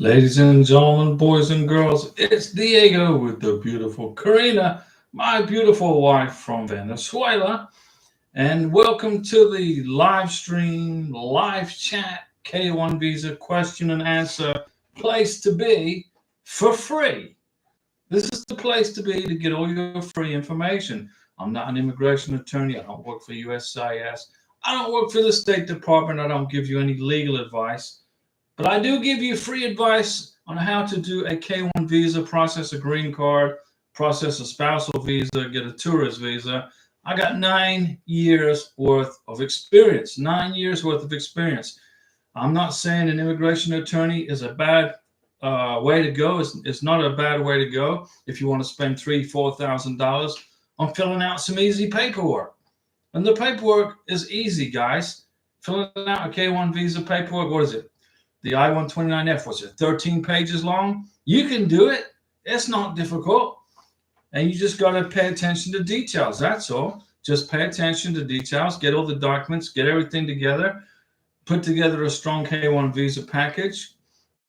Ladies and gentlemen, boys and girls, it's Diego with the beautiful Karina, my beautiful wife from Venezuela. And welcome to the live stream, live chat, K1 visa question and answer place to be for free. This is the place to be to get all your free information. I'm not an immigration attorney. I don't work for USCIS. I don't work for the State Department. I don't give you any legal advice. But I do give you free advice on how to do a K1 visa, process a green card, process a spousal visa, get a tourist visa. I got 9 years worth of experience, 9 years worth of experience. I'm not saying an immigration attorney is a bad way to go. It's not a bad way to go if you want to spend $3,000, $4,000 on filling out some easy paperwork. And the paperwork is easy, guys. Filling out a K1 visa paperwork, what is it? The I-129F, was it 13 pages long? You can do it. It's not difficult. And you just got to pay attention to details. That's all. Just pay attention to details, get all the documents, get everything together, put together a strong K1 visa package,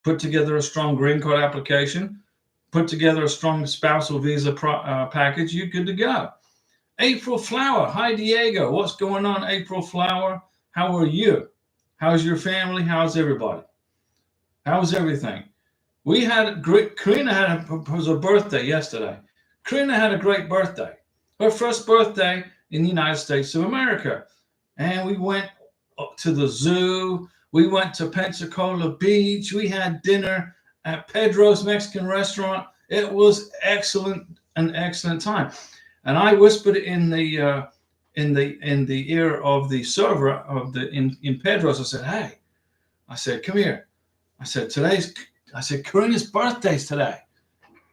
put together a strong green card application, put together a strong spousal visa package. You're good to go. April Flower. Hi, Diego. What's going on, April Flower? How are you? How's your family? How's everybody? How's everything? We had Karina was her birthday yesterday. Karina had a great birthday. Her first birthday in the United States of America. And we went to the zoo. We went to Pensacola Beach. We had dinner at Pedro's Mexican restaurant. It was an excellent time. And I whispered in the ear of the server in Pedro's. I said, "Hey," I said, "come here." I said, Karina's birthday's today.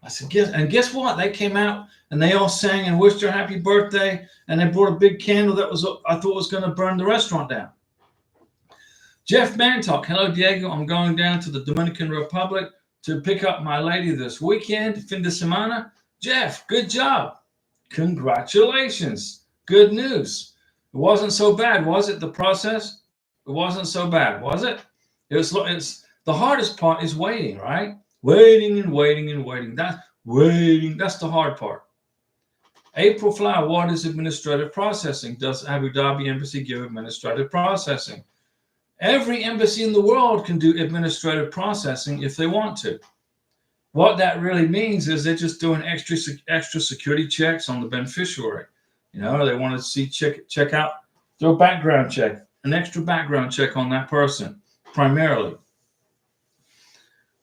I said, guess what? They came out and they all sang and wished her happy birthday. And they brought a big candle that I thought was going to burn the restaurant down. Jeff Mantalk. Hello, Diego. I'm going down to the Dominican Republic to pick up my lady this weekend, fin de semana. Jeff, good job. Congratulations. Good news. It wasn't so bad, was it? The process? It wasn't so bad, was it? It's the hardest part is waiting, right? Waiting and waiting and waiting. That's the hard part. April Flower, what is administrative processing? Does Abu Dhabi Embassy give administrative processing? Every embassy in the world can do administrative processing if they want to. What that really means is they're just doing extra security checks on the beneficiary. You know, they want to check out, do a background check, an extra background check on that person, primarily.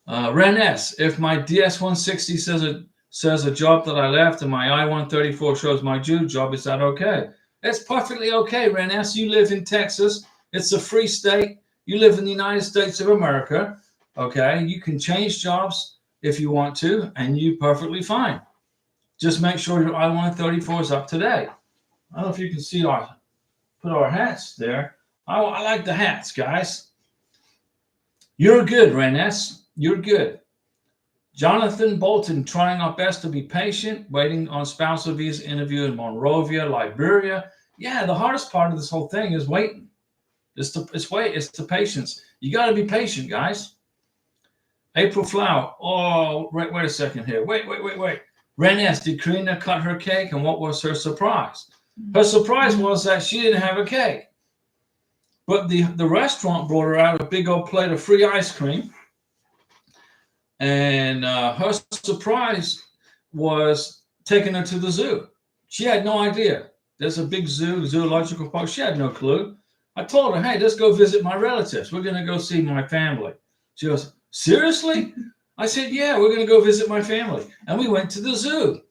Ren S, if my DS-160 says a job that I left and my I-134 shows my due job, is that okay? It's perfectly okay, Ren S. You live in Texas. It's a free state. You live in the United States of America. Okay, you can change jobs if you want to, and you're perfectly fine. Just make sure your I-134 is up to date. I don't know if you can see put our hats there. I like the hats, guys. You're good, Ren S. You're good. Jonathan Bolton, trying our best to be patient, waiting on spousal visa interview in Monrovia, Liberia. Yeah, the hardest part of this whole thing is waiting. It's the patience. You got to be patient, guys. April Flower. Oh, wait a second here. Wait. Ren S, did Karina cut her cake, and what was her surprise? Her surprise was that she didn't have a cake. But the restaurant brought her out a big old plate of free ice cream. And her surprise was taking her to the zoo. She had no idea. There's a big zoological park. She had no clue. I told her, hey, let's go visit my relatives. We're going to go see my family. She goes, seriously? I said, yeah, we're going to go visit my family. And we went to the zoo.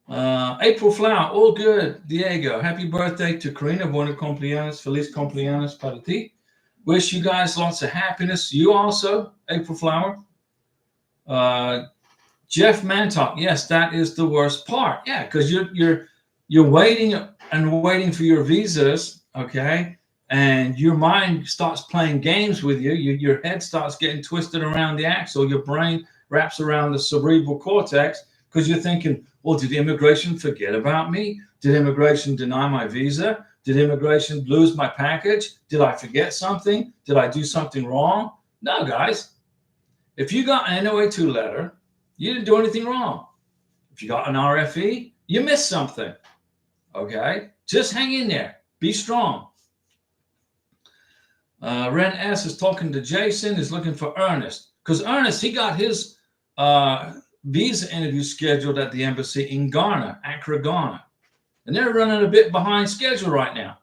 April Flower, all good. Diego, happy birthday to Karina. Buenos cumpleaños. Feliz cumpleaños para ti. Wish you guys lots of happiness. You also, April Flower. Jeff Mantalk, yes, that is the worst part. Yeah, because you're waiting and waiting for your visas, okay? And your mind starts playing games with you. Your head starts getting twisted around the axle. Your brain wraps around the cerebral cortex because you're thinking, well, did immigration forget about me? Did immigration deny my visa? Did immigration lose my package? Did I forget something? Did I do something wrong? No, guys. If you got an NOA2 letter, you didn't do anything wrong. If you got an RFE, you missed something. Okay? Just hang in there. Be strong. Ren S is talking to Jason, is looking for Ernest. Because Ernest, he got his visa interview scheduled at the embassy in Ghana, Accra, Ghana. And they're running a bit behind schedule right now.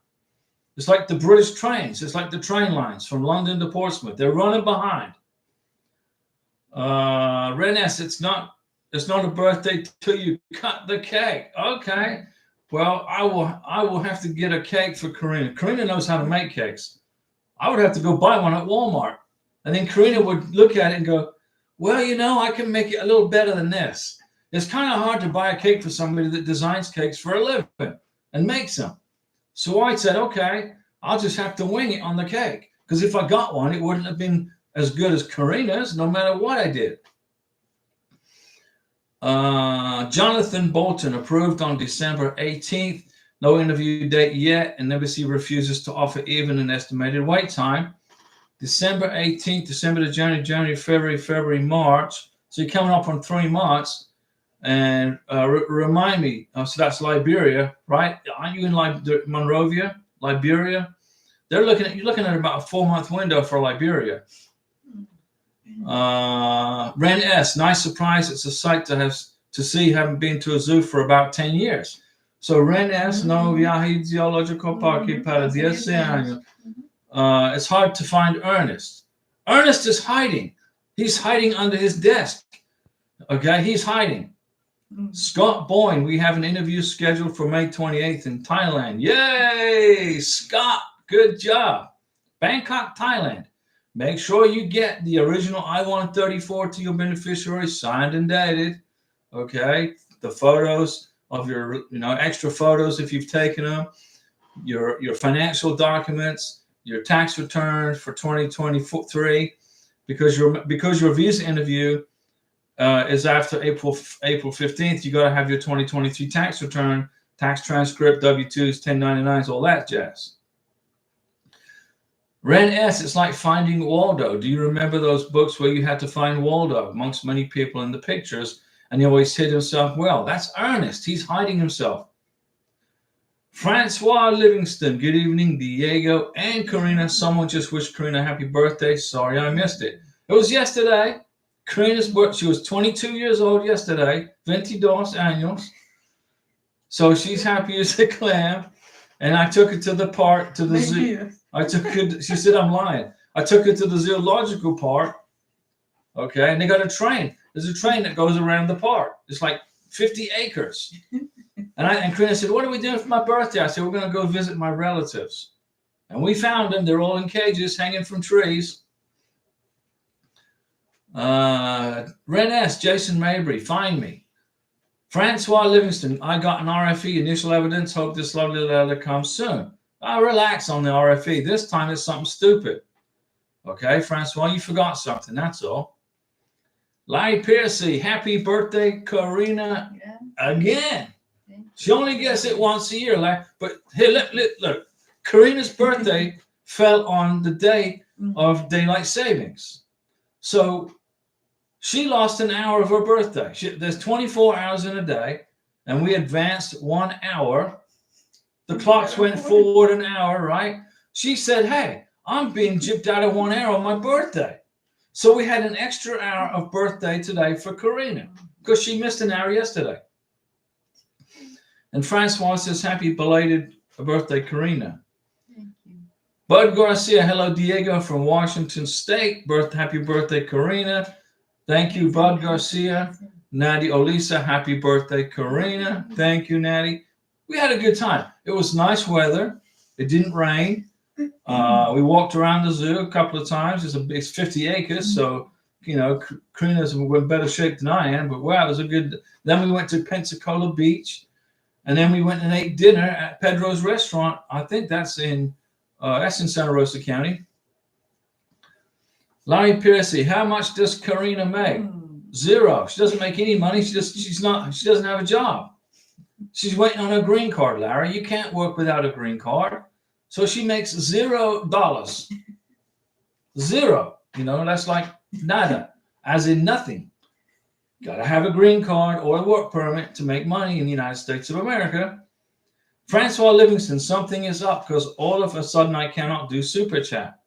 It's like the British trains. It's like the train lines from London to Portsmouth. They're running behind. Ren S, it's not a birthday till you cut the cake. Okay. Well, I will have to get a cake for Karina. Karina knows how to make cakes. I would have to go buy one at Walmart. And then Karina would look at it and go, well, you know, I can make it a little better than this. It's kind of hard to buy a cake for somebody that designs cakes for a living and makes them. So I said, okay, I'll just have to wing it on the cake. Because if I got one, it wouldn't have been as good as Karina's, no matter what I did. Jonathan Bolton approved on December 18th. No interview date yet, and NVC refuses to offer even an estimated wait time. December 18th, December to January, February, March. So you're coming up on 3 months. And remind me, so that's Liberia, right? Aren't you in Monrovia, Liberia? You're looking at about a 4-month window for Liberia. Ren S, nice surprise. It's a sight to see. Haven't been to a zoo for about 10 years. So Ren S, no viaje geological parque para 10 años. It's hard to find Ernest. Ernest is hiding. He's hiding under his desk. Okay, he's hiding. Scott Boyne, we have an interview scheduled for May 28th in Thailand. Yay, Scott, good job. Bangkok, Thailand. Make sure you get the original I-134 to your beneficiary, signed and dated. Okay, the photos of your, extra photos if you've taken them, your financial documents, your tax returns for 2023, because your visa interview is after April 15th. You got to have your 2023 tax return, tax transcript, W-2s, 1099s, all that jazz. Ren S, it's like finding Waldo. Do you remember those books where you had to find Waldo amongst many people in the pictures, and he always hid himself well? That's Ernest. He's hiding himself. Francois Livingston, good evening, Diego and Karina. Someone just wished Karina happy birthday. Sorry I missed it. It was yesterday. Karina's birthday. She was 22 years old yesterday. 22 años. So she's happy as a clam. And I took her to the park, to the zoo. She said, I'm lying. I took her to the zoological park. Okay. And they got a train. There's a train that goes around the park. It's like 50 acres. And Karina said, what are we doing for my birthday? I said, we're going to go visit my relatives. And we found them. They're all in cages hanging from trees. Ren S, Jason Mabry, find me. Francois Livingston, I got an RFE, initial evidence. Hope this lovely letter comes soon. Relax on the RFE. This time it's something stupid. Okay, Francois, you forgot something. That's all. Larry Piercy, happy birthday, Karina. Again. She only gets it once a year. But here, look. Karina's birthday fell on the day of daylight savings. So she lost an hour of her birthday. There's 24 hours in a day, and we advanced 1 hour. The clocks went forward an hour, right? She said, hey, I'm being gypped out of 1 hour on my birthday. So we had an extra hour of birthday today for Karina because she missed an hour yesterday. And Francois says, happy belated birthday, Karina. Thank you. Bud Garcia, hello, Diego from Washington State. Happy birthday, Karina. Thank you, Bud Garcia. Natty Olisa, happy birthday, Karina. Thank you, Natty. We had a good time. It was nice weather. It didn't rain. We walked around the zoo a couple of times. It's 50 acres, so, Karina's in better shape than I am. But, wow, it was a good. Then we went to Pensacola Beach, and then we went and ate dinner at Pedro's Restaurant. I think that's in Santa Rosa County. Larry Piercy, how much does Karina make? Zero. She doesn't make any money. She doesn't have a job. She's waiting on her green card, Larry. You can't work without a green card. So she makes $0. Zero. You know, that's like nada, as in nothing. Got to have a green card or a work permit to make money in the United States of America. Francois Livingston, something is up because all of a sudden I cannot do Super Chat.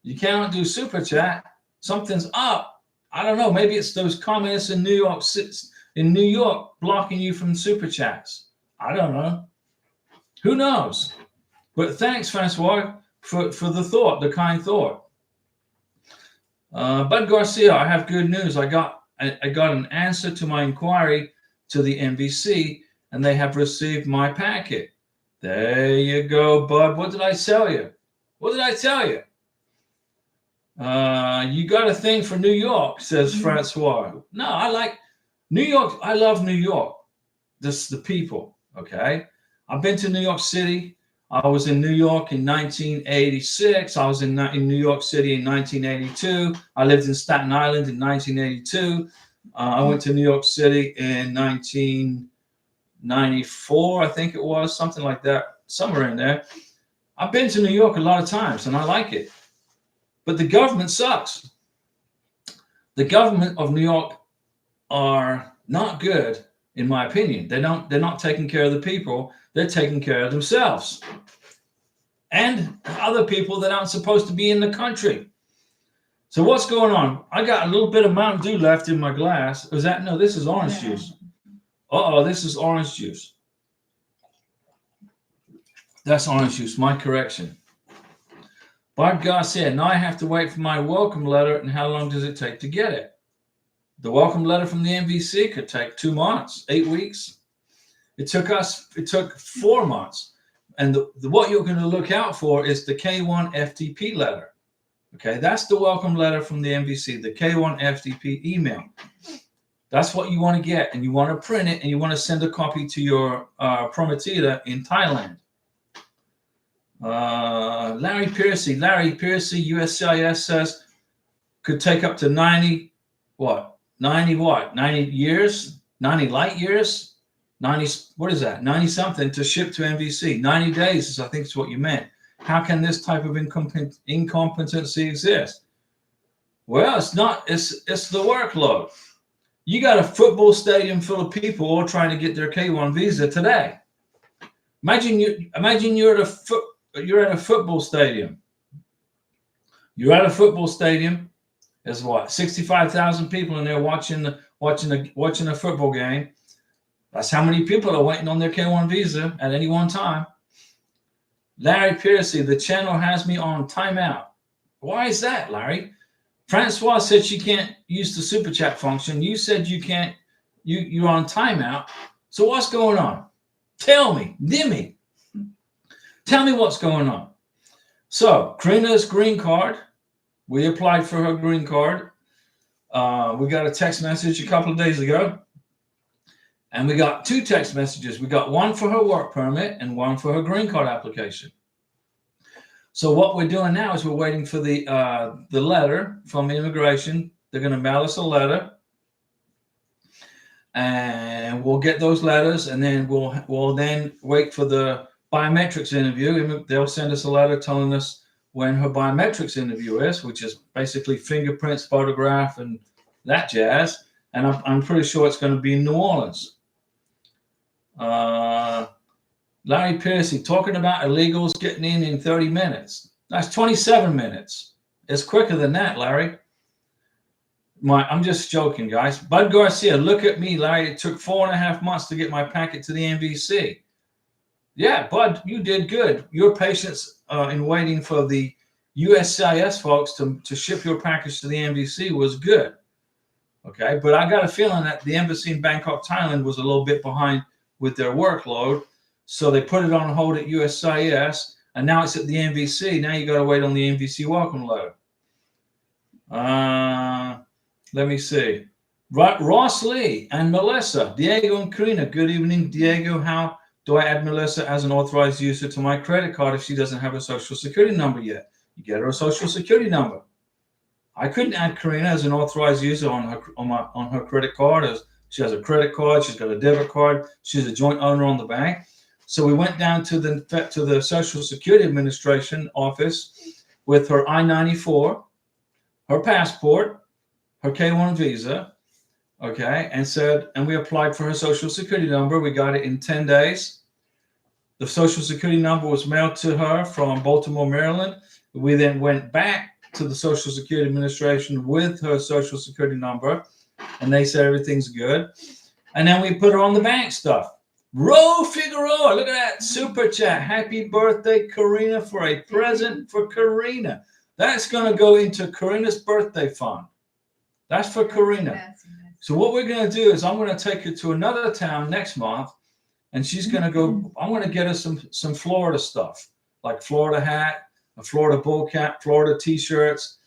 You cannot do Super Chat. Something's up. I don't know. Maybe it's those communists in New York blocking you from Super Chats. I don't know. Who knows? But thanks, Francois, for the thought, the kind thought. Bud Garcia, I have good news. I got an answer to my inquiry to the NVC, and they have received my packet. There you go, Bud. What did I tell you? What did I tell you? You got a thing for New York, says Francois. No, I like New York. I love New York. Just the people, okay? I've been to New York City. I was in New York in 1986. I was in New York City in 1982. I lived in Staten Island in 1982. I went to New York City in 1994, I think it was, something like that, somewhere in there. I've been to New York a lot of times, and I like it. But the government sucks. The government of New York are not good, in my opinion. They're not taking care of the people. They're taking care of themselves and other people that aren't supposed to be in the country. So what's going on? I got a little bit of Mountain Dew left in my glass. Is that? No, this is orange juice. Uh-oh, this is orange juice. That's orange juice. My correction. Bart Garcia, now I have to wait for my welcome letter, and how long does it take to get it? The welcome letter from the NVC could take 2 months, 8 weeks. It took 4 months. And what you're going to look out for is the K1 FTP letter. Okay, that's the welcome letter from the NVC, the K1 FTP email. That's what you want to get, and you want to print it, and you want to send a copy to your prometida in Thailand. Larry Piercy, USCIS says could take up to 90 years, 90 light years. 90, what is that? 90 something to ship to NVC. 90 days is, I think, is what you meant. How can this type of incompetency exist? Well, it's not. It's the workload. You got a football stadium full of people all trying to get their K1 visa today. Imagine you're at a football stadium. You're at a football stadium. There's what, 65,000 people in there watching a football game. That's how many people are waiting on their K1 visa at any one time. Larry Piercy, the channel has me on timeout. Why is that, Larry? Francois said she can't use the super chat function. You said you can't. You're on timeout. So what's going on? Tell me, Dimmy. Tell me what's going on. So Karina's green card. We applied for her green card. We got a text message a couple of days ago. And we got 2 text messages. We got one for her work permit and one for her green card application. So what we're doing now is we're waiting for the letter from immigration. They're going to mail us a letter, and we'll get those letters, and then we'll then wait for the biometrics interview. They'll send us a letter telling us when her biometrics interview is, which is basically fingerprints, photograph, and that jazz. And I'm pretty sure it's going to be in New Orleans. Larry Piercy, talking about illegals getting in 30 minutes. That's 27 minutes. It's quicker than that, Larry. I'm just joking, guys. Bud Garcia, look at me, Larry. It took 4.5 months to get my packet to the NVC. Yeah, Bud, you did good. Your patience in waiting for the USCIS folks to ship your package to the NVC was good. Okay, but I got a feeling that the embassy in Bangkok, Thailand was a little bit behind with their workload. So they put it on hold at USCIS, and now it's at the NVC. Now you got to wait on the NVC welcome letter. Let me see. Ross Lee and Melissa, Diego and Karina. Good evening, Diego. How do I add Melissa as an authorized user to my credit card if she doesn't have a social security number yet? You get her a social security number. I couldn't add Karina as an authorized user on her credit card. As she has a credit card, she's got a debit card. She's a joint owner on the bank. So we went down to the Social Security Administration office with her I-94, her passport, her K1 visa, okay, and we applied for her social security number. We got it in 10 days. The social security number was mailed to her from Baltimore, Maryland. We then went back to the Social Security Administration with her social security number, and they said everything's good. And then we put her on the bank stuff. Ro Figueroa, look at that super chat. Happy birthday, Karina, for a present for Karina. That's going to go into Karina's birthday fund. That's for Karina. So what we're going to do is I'm going to take her to another town next month, and she's going to go. I'm going to get her some Florida stuff, like Florida hat, a Florida bowl cap, Florida T-shirts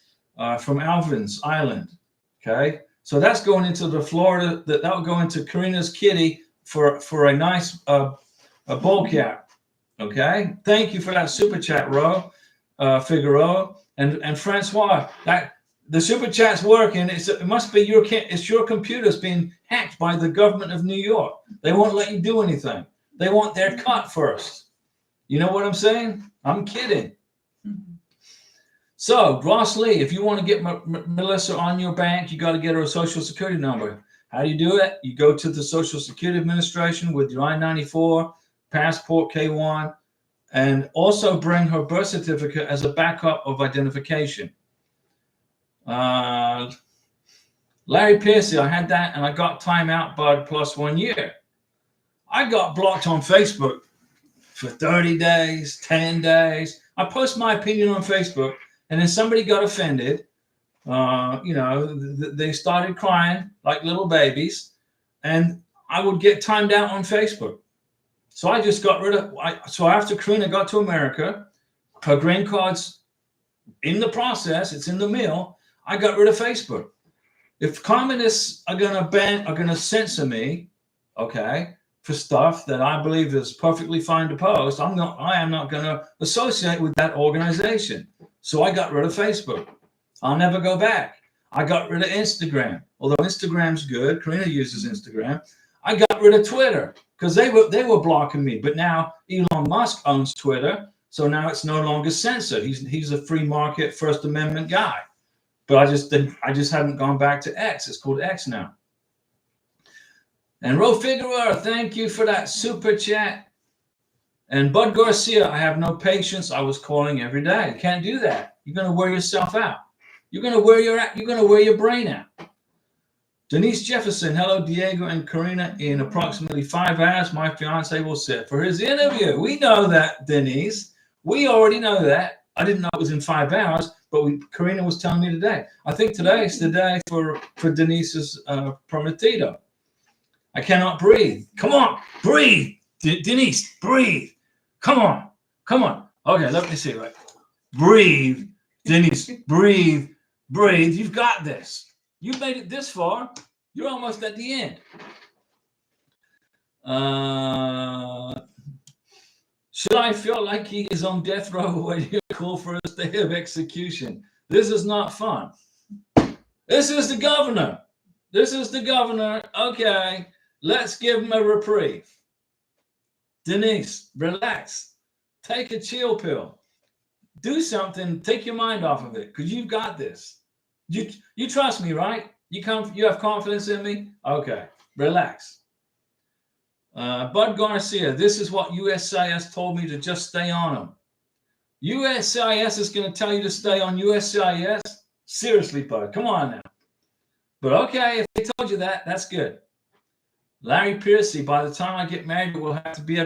from Alvin's Island. Okay, so that's going into the Florida. That will go into Karina's kitty for a nice a bowl cap. Okay, thank you for that super chat, Ro Figueroa and Francois. That the super chat's working. It must be your computer's being hacked by the government of New York. They won't let you do anything. They want their cut first. You know what I'm saying? I'm kidding. So, Ross Lee, if you want to get Melissa on your bank, you got to get her a social security number. How do you do it? You go to the Social Security Administration with your I-94, passport, K1, and also bring her birth certificate as a backup of identification. Larry Piercy, I had that and I got timeout, bud, plus 1 year. I got blocked on Facebook for 30 days, 10 days. I post my opinion on Facebook, and then somebody got offended. They started crying like little babies, and I would get timed out on Facebook. So I just got rid of. So after Karina got to America, her green card's in the process. It's in the mail. I got rid of Facebook. If communists are going to censor me, okay, for stuff that I believe is perfectly fine to post, I am not going to associate with that organization. So I got rid of Facebook. I'll never go back. I got rid of Instagram. Although Instagram's good, Karina uses Instagram. I got rid of Twitter because they were blocking me. But now Elon Musk owns Twitter, so now it's no longer censored. He's a free market First Amendment guy. But I just haven't gone back to X. It's called X now. And Ro Figueroa, thank you for that super chat. And Bud Garcia, I have no patience. I was calling every day. You can't do that. You're going to wear yourself out. You're going to wear your brain out. Denise Jefferson, hello, Diego and Karina. In approximately 5 hours, my fiance will sit for his interview. We know that, Denise. We already know that. I didn't know it was in 5 hours, but Karina was telling me today. I think today is the day for Denise's prometido. I cannot breathe. Come on, breathe. Denise, breathe. Come on. Okay, let me see. Right. Breathe. Denise, breathe. You've got this. You made it this far. You're almost at the end. Should I feel like he is on death row waiting to call for a stay of execution? This is not fun. This is the governor. Okay, let's give him a reprieve. Denise, relax. Take a chill pill. Do something. Take your mind off of it because you've got this. You trust me, right? You have confidence in me? Okay, relax. Bud Garcia, this is what USCIS told me to just stay on them. USCIS is going to tell you to stay on USCIS? Seriously, Bud, come on now. But okay, if they told you that, that's good. Larry Piercy, by the time I get married, I'll have to be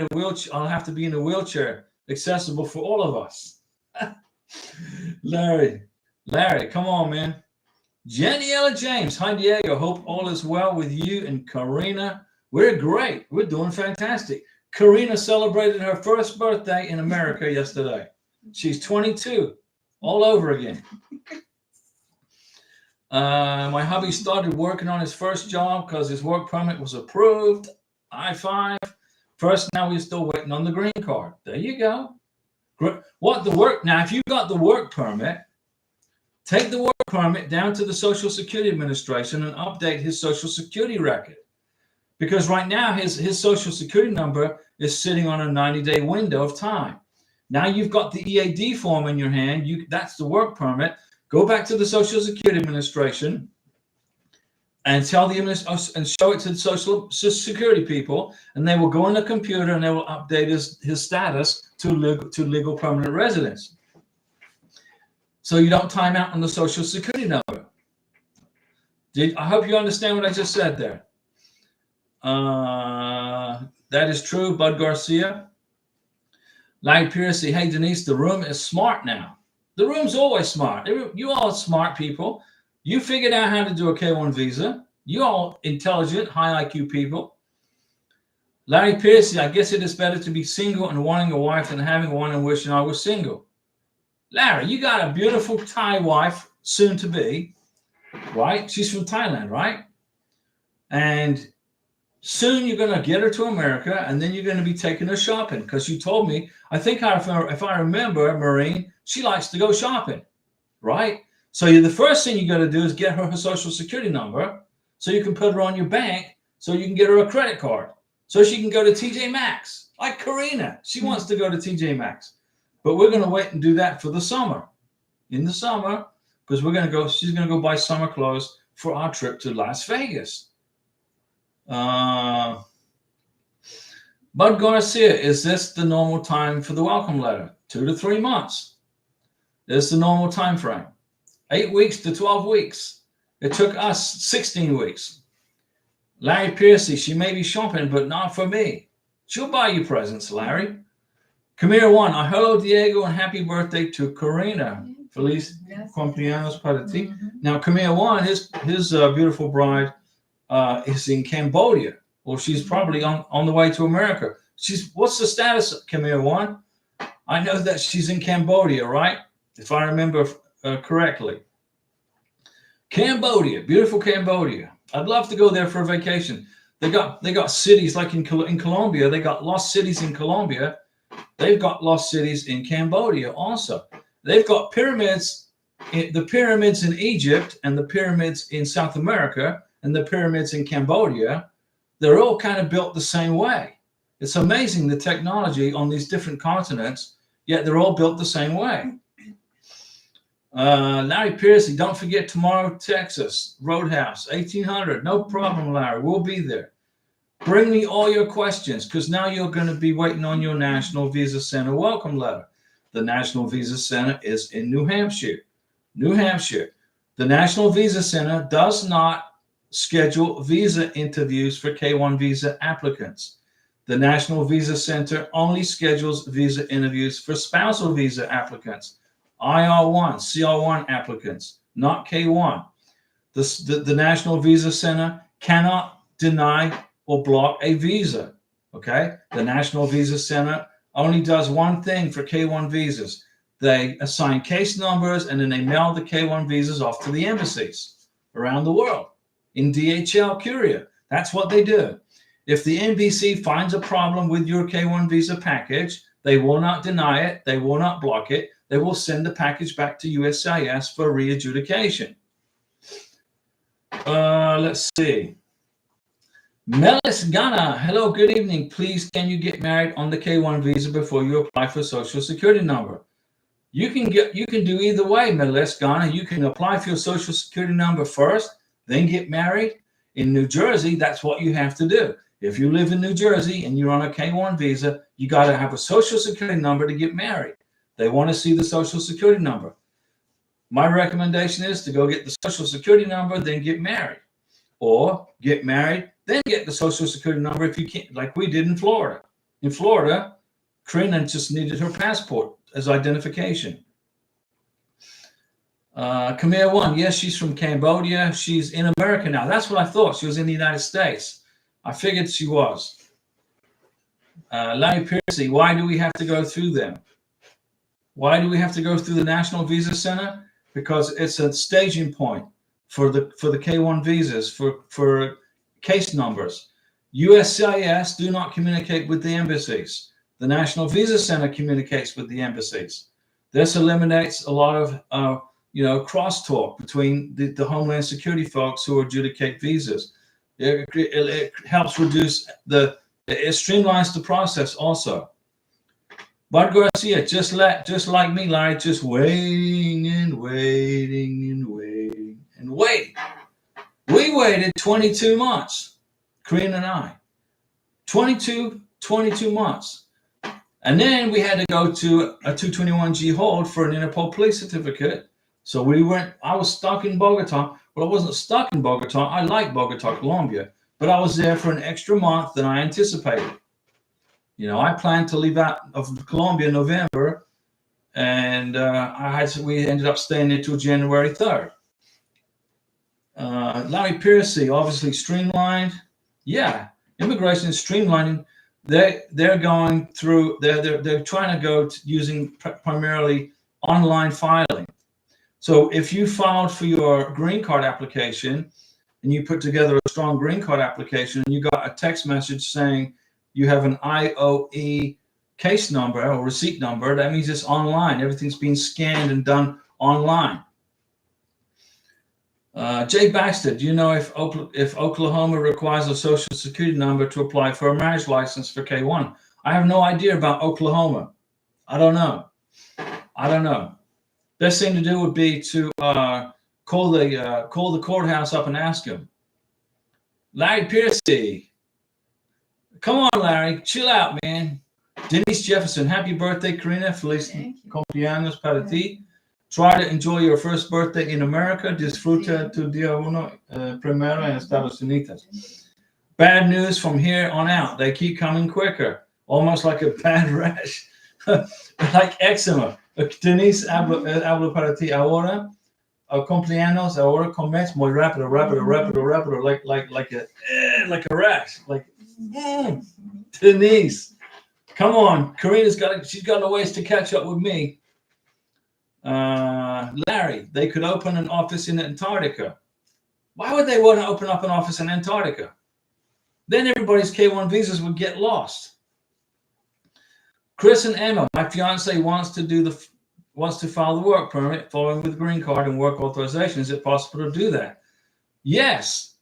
in a wheelchair, accessible for all of us. Larry, come on, man. Jenniella James, hi Diego, hope all is well with you and Karina. We're great. We're doing fantastic. Karina celebrated her first birthday in America yesterday. She's 22, all over again. My hubby started working on his first job because his work permit was approved. I-5. First, now we're still waiting on the green card. There you go. Now, if you got the work permit, take the work permit down to the Social Security Administration and update his Social Security record. Because right now his Social Security number is sitting on a 90-day window of time. Now you've got the EAD form in your hand. That's the work permit. Go back to the Social Security Administration and tell the and show it to the Social Security people, and they will go on the computer and they will update his status to legal permanent residence. So you don't time out on the Social Security number. I hope you understand what I just said there. That is true, Bud Garcia. Larry Piercy, hey Denise, the room is smart now. The room's always smart. You all smart people. You figured out how to do a K1 visa. You all intelligent, high IQ people. Larry Piercy, I guess it is better to be single and wanting a wife than having one and wishing I was single. Larry, you got a beautiful Thai wife, soon to be, right? She's from Thailand, right? And soon you're going to get her to America, and then you're going to be taking her shopping, because you told me, I think if I remember, Maureen, she likes to go shopping, right? So the first thing you got to do is get her Social Security number so you can put her on your bank so you can get her a credit card so she can go to TJ Maxx. Like Karina, she wants to go to TJ Maxx. But we're going to wait and do that for the summer. In the summer, because she's going to go buy summer clothes for our trip to Las Vegas. Bud Garcia, is this the normal time for the welcome letter? 2 to 3 months. This is the normal time frame. 8 weeks to 12 weeks. It took us 16 weeks. Larry Piercy, she may be shopping, but not for me. She'll buy you presents, Larry. Kamir 1, hello Diego and happy birthday to Karina. Feliz cumpleaños para ti. Now Kamir 1, his beautiful bride is in Cambodia. Well, she's probably on the way to America. What's the status of Kamir 1? I know that she's in Cambodia, right? If I remember correctly. Cambodia, beautiful Cambodia. I'd love to go there for a vacation. They got cities like in Colombia. They got lost cities in Colombia. They've got lost cities in Cambodia also. They've got pyramids, the pyramids in Egypt and the pyramids in South America and the pyramids in Cambodia. They're all kind of built the same way. It's amazing the technology on these different continents, yet they're all built the same way. Larry Piercy, don't forget tomorrow, Texas, Roadhouse, 1800. No problem, Larry. We'll be there. Bring me all your questions, because now you're going to be waiting on your National Visa Center welcome letter. The National Visa Center is in New Hampshire. New Hampshire. The National Visa Center does not schedule visa interviews for K1 visa applicants. The National Visa Center only schedules visa interviews for spousal visa applicants, IR1, CR1 applicants, not K1. The National Visa Center cannot deny or block a visa, okay? The National Visa Center only does one thing for K1 visas. They assign case numbers and then they mail the K1 visas off to the embassies around the world in DHL courier. That's what they do. If the NVC finds a problem with your K1 visa package, they will not deny it. They will not block it. They will send the package back to USCIS for re-adjudication. Let's see. Melis Ghana, hello, good evening. Please, can you get married on the K1 visa before you apply for Social Security number? You can do either way, Melis Ghana. You can apply for your Social Security number first, then get married. In New Jersey, that's what you have to do. If you live in New Jersey and you're on a K1 visa, you got to have a Social Security number to get married. They want to see the Social Security number. My recommendation is to go get the Social Security number, then get married. Or get married, then get the Social Security number if you can't, like we did in Florida. In Florida, Karina just needed her passport as identification. Khmer 1, yes, she's from Cambodia. She's in America now. That's what I thought. She was in the United States. I figured she was. Larry Piercy, why do we have to go through them? Why do we have to go through the National Visa Center? Because it's a staging point for the K1 visas, for case numbers. USCIS do not communicate with the embassies. The National Visa Center communicates with the embassies. This eliminates a lot of crosstalk between the Homeland Security folks who adjudicate visas. It helps reduce it streamlines the process also. Bud Garcia, just like me, Larry, just waiting and waiting and waiting and waiting. We waited 22 months, Karina and I. 22 months. And then we had to go to a 221G hold for an Interpol police certificate. So I was stuck in Bogota. Well, I wasn't stuck in Bogota. I like Bogota, Colombia. But I was there for an extra month than I anticipated. You know, I planned to leave out of Colombia in November, and we ended up staying there till January 3rd. Larry Piercy, obviously streamlined. Yeah, immigration is streamlining. They're going through. They're trying to go to using primarily online filing. So if you filed for your green card application and you put together a strong green card application and you got a text message saying you have an IOE case number or receipt number, that means it's online. Everything's being scanned and done online. Jay Baxter, do you know if Oklahoma requires a social security number to apply for a marriage license for K1? I have no idea about Oklahoma. I don't know. Best thing to do would be to call the courthouse up and ask him. Larry Piercy. Come on, Larry. Chill out, man. Denise Jefferson, happy birthday, Karina. Feliz cumpleaños para ti. Try to enjoy your first birthday in America. Disfruta tu día uno primero en Estados Unidos. Bad news from here on out. They keep coming quicker, almost like a bad rash, like eczema. Denise, hablo para ti ahora. Cumpleaños ahora comes muy rápido, like a rash. Denise, come on. She's got a ways to catch up with me. Larry, they could open an office in Antarctica. Why would they want to open up an office in Antarctica? Then everybody's K1 visas would get lost. Chris and Emma, my fiance wants to file the work permit following with green card and work authorization. Is it possible to do that? Yes.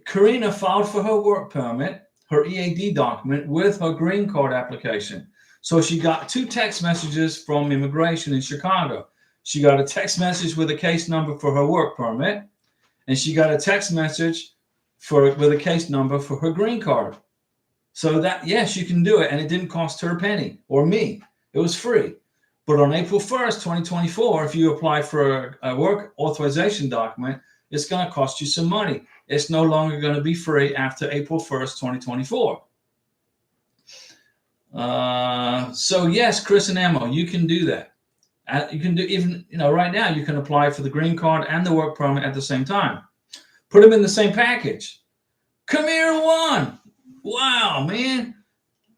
Karina filed for her work permit, her EAD document with her green card application. So she got 2 text messages from immigration in Chicago. She got a text message with a case number for her work permit, and she got a text message with a case number for her green card. So that, yes, you can do it, and it didn't cost her a penny or me. It was free. But on April 1st, 2024, if you apply for a work authorization document, it's going to cost you some money. It's no longer going to be free after April 1st, 2024. So yes, Chris and Emma, you can do that. You can do even, right now you can apply for the green card and the work permit at the same time. Put them in the same package. Kamir One. Wow, man.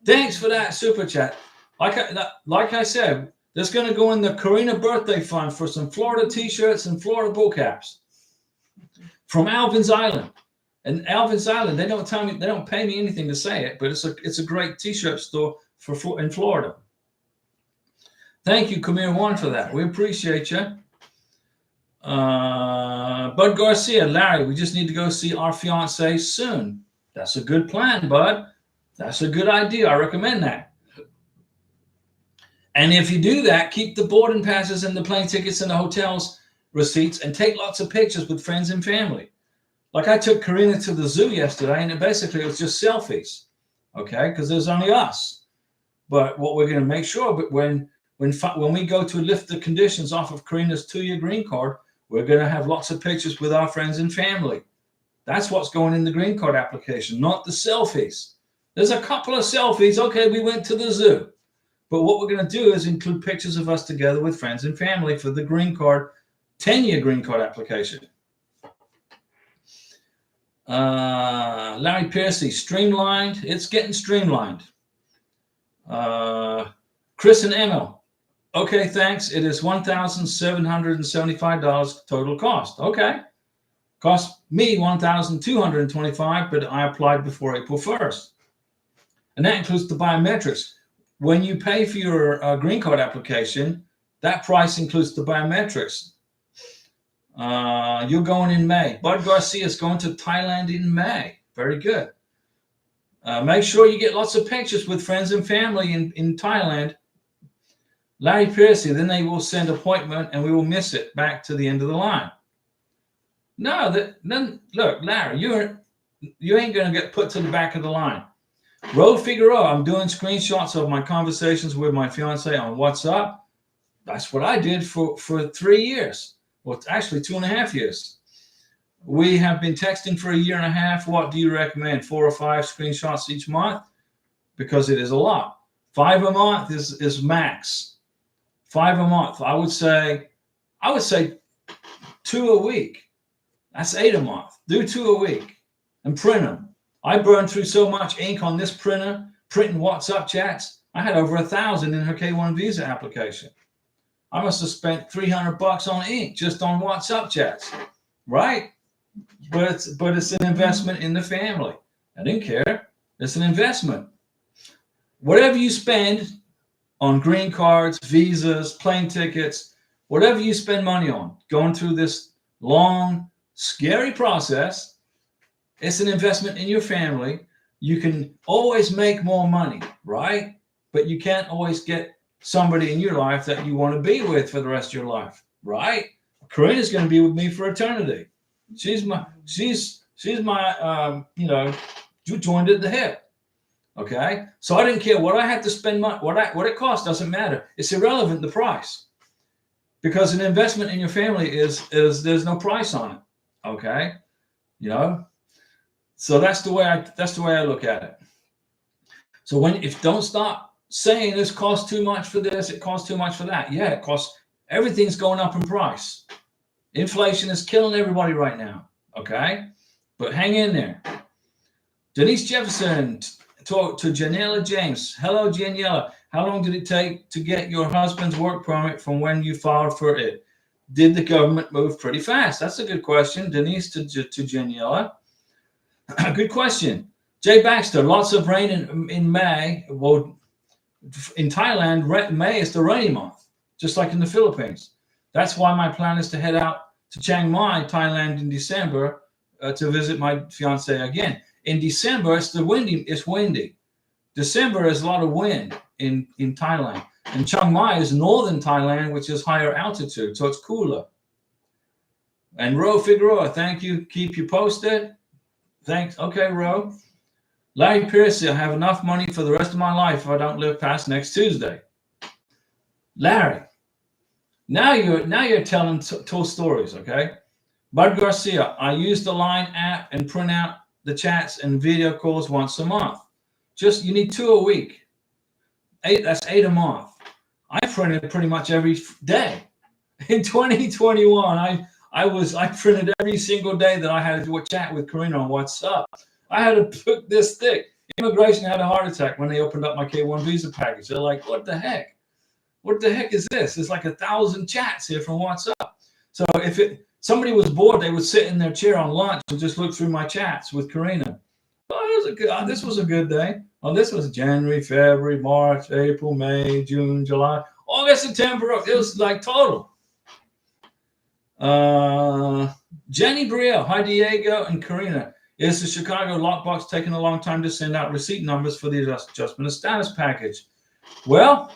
Thanks for that super chat. Like I said, that's going to go in the Karina birthday fund for some Florida t-shirts and Florida bull caps from Alvin's Island. And Alvin's Island, they don't pay me anything to say it, but it's a great t-shirt store in Florida. Thank you, Kamir One, for that. We appreciate you. Bud Garcia, Larry, we just need to go see our fiance soon. That's a good plan, Bud. That's a good idea. I recommend that. And if you do that, keep the boarding passes and the plane tickets and the hotels receipts and take lots of pictures with friends and family. Like I took Karina to the zoo yesterday, and it was just selfies, okay? Because there's only us. But what we're going to make sure, but when we go to lift the conditions off of Karina's 2-year green card, we're going to have lots of pictures with our friends and family. That's what's going in the green card application, not the selfies. There's a couple of selfies. Okay, we went to the zoo. But what we're going to do is include pictures of us together with friends and family for the green card, 10-year green card application. Larry Piercy, streamlined. It's getting streamlined. Chris and Emma. Okay, thanks. It is $1,775 total cost. Okay. Cost me $1,225, but I applied before April 1st. And that includes the biometrics. When you pay for your green card application, that price includes the biometrics. You're going in May. Bud Garcia is going to Thailand in May. Very good. Make sure you get lots of pictures with friends and family in Thailand. Larry Piercy, then they will send appointment and we will miss it back to the end of the line. No, then look, Larry, you ain't going to get put to the back of the line. Ro Figueroa, I'm doing screenshots of my conversations with my fiance on WhatsApp. That's what I did for 3 years. Well, actually 2.5 years. We have been texting for 1.5 years. What do you recommend? 4 or 5 screenshots each month? Because it is a lot. 5 a month is max. 5 a month. I would say 2 a week. That's 8 a month. Do 2 a week and print them. I burned through so much ink on this printer, printing WhatsApp chats. I had over 1,000 in her K1 visa application. I must have spent $300 on ink just on WhatsApp chats, right? But it's an investment in the family. I didn't care. It's an investment. Whatever you spend on green cards, visas, plane tickets, whatever you spend money on, going through this long, scary process, it's an investment in your family. You can always make more money, right? But you can't always get somebody in your life that you want to be with for the rest of your life, right? Karina's going to be with me for eternity. She's my joined at the hip. Okay, so I didn't care what I had to spend money, what it cost doesn't matter. It's irrelevant, the price, because an investment in your family is there's no price on it. Okay, so that's the way I look at it. So don't stop saying this costs too much for this, it costs too much for that. Yeah, it costs. Everything's going up in price. Inflation is killing everybody right now. Okay, but hang in there. Denise Jefferson. Talk to Janella James. Hello, Janella. How long did it take to get your husband's work permit from when you filed for it? Did the government move pretty fast? That's a good question. Denise to Janella. Good question. Jay Baxter, lots of rain in May. Well, in Thailand, May is the rainy month, just like in the Philippines. That's why my plan is to head out to Chiang Mai, Thailand in December to visit my fiance again. In December, it's windy. December is a lot of wind in Thailand. And Chiang Mai is northern Thailand, which is higher altitude, so it's cooler. And Ro Figueroa, thank you. Keep you posted. Thanks. Okay, Ro. Larry Pierce, I have enough money for the rest of my life if I don't live past next Tuesday. Larry, now you're telling tall stories, okay? Bud Garcia, I use the Line app and print out the chats and video calls once a month. You need 2 a week. That's 8 a month. I printed pretty much every day. In 2021, I printed every single day that I had to chat with Karina on WhatsApp. I had to put this thick. Immigration had a heart attack when they opened up my K1 visa package. They're like, what the heck? What the heck is this? There's like 1,000 chats here from WhatsApp. So if somebody was bored, they would sit in their chair on lunch and just look through my chats with Karina. This was a good day. Oh, this was January, February, March, April, May, June, July, August, September. It was like total. Jenny Brielle, hi Diego and Karina. Is the Chicago lockbox taking a long time to send out receipt numbers for the adjustment of status package? Well,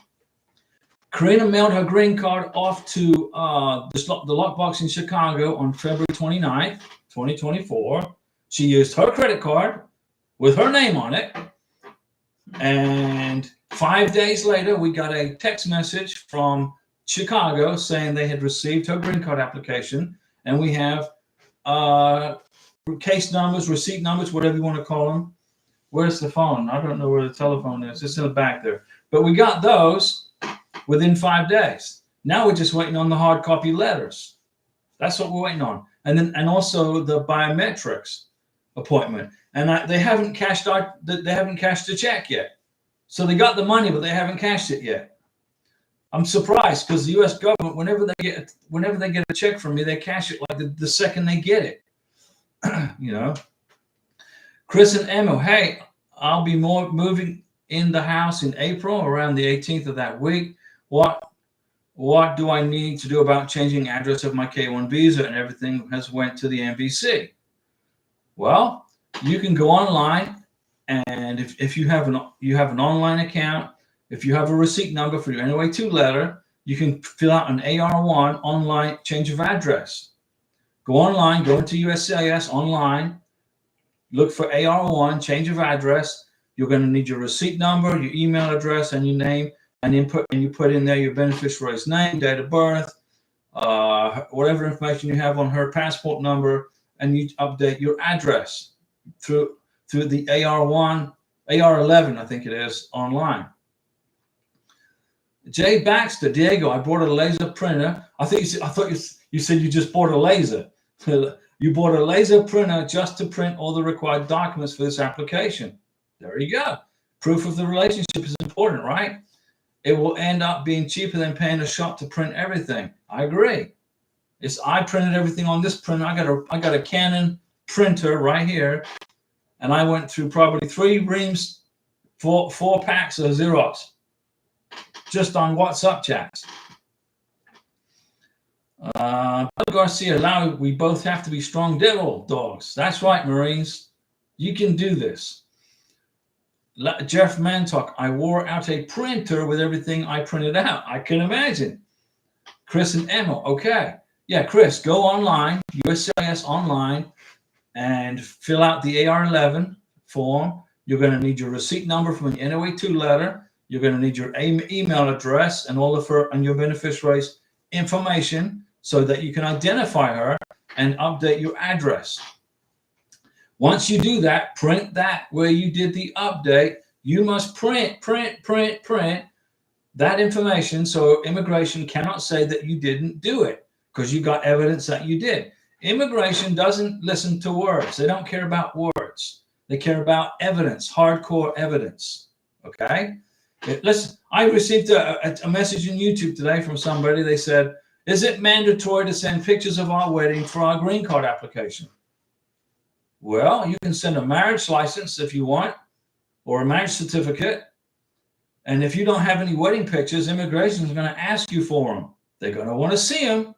Karina mailed her green card off to the lockbox in Chicago on February 29th, 2024. She used her credit card with her name on it. And 5 days later, we got a text message from Chicago saying they had received her green card application. And we have case numbers, receipt numbers, whatever you want to call them. Where's the phone? I don't know where the telephone is. It's in the back there. But we got those within 5 days. Now we're just waiting on the hard copy letters. That's what we're waiting on. And also the biometrics appointment. And they haven't cashed the check yet. So they got the money, but they haven't cashed it yet. I'm surprised because the U.S. government, whenever they get a check from me, they cash it like the second they get it. Chris and Emma, hey, I'll be moving in the house in April, around the 18th of that week. What do I need to do about changing address of my K1 visa? And everything has went to the NVC. Well, you can go online And if you have an online account, if you have a receipt number for your NOA2 letter, you can fill out an AR1 online change of address. Go online, go into USCIS online, look for AR1 change of address. You're going to need your receipt number, your email address, and your name, and you put in there your beneficiary's name, date of birth, whatever information you have on her passport number, and you update your address through the AR11, I think it is, online. Jay Baxter, Diego, I bought a laser printer. I thought you said you just bought a laser. You bought a laser printer just to print all the required documents for this application. There you go. Proof of the relationship is important, right? It will end up being cheaper than paying a shop to print everything. I agree. I printed everything on this printer. I got a Canon printer right here, and I went through probably 3 reams, four packs of Xerox just on WhatsApp chats. Garcia, Larry, we both have to be strong devil dogs. That's right, Marines. You can do this. Jeff Mantock, I wore out a printer with everything I printed out. I can imagine. Chris and Emma, okay. Yeah, Chris, go online, USCIS online, and fill out the AR11 form. You're going to need your receipt number from your NOA2 letter. You're going to need your email address and all of her and your beneficiary's information so that you can identify her and update your address. Once you do that, print that where you did the update. You must print that information so immigration cannot say that you didn't do it because you got evidence that you did. Immigration doesn't listen to words. They don't care about words. They care about evidence, hardcore evidence. Okay? Listen, I received a message on YouTube today from somebody. They said, is it mandatory to send pictures of our wedding for our green card application? Well, you can send a marriage license if you want, or a marriage certificate. And if you don't have any wedding pictures, immigration is going to ask you for them. They're going to want to see them.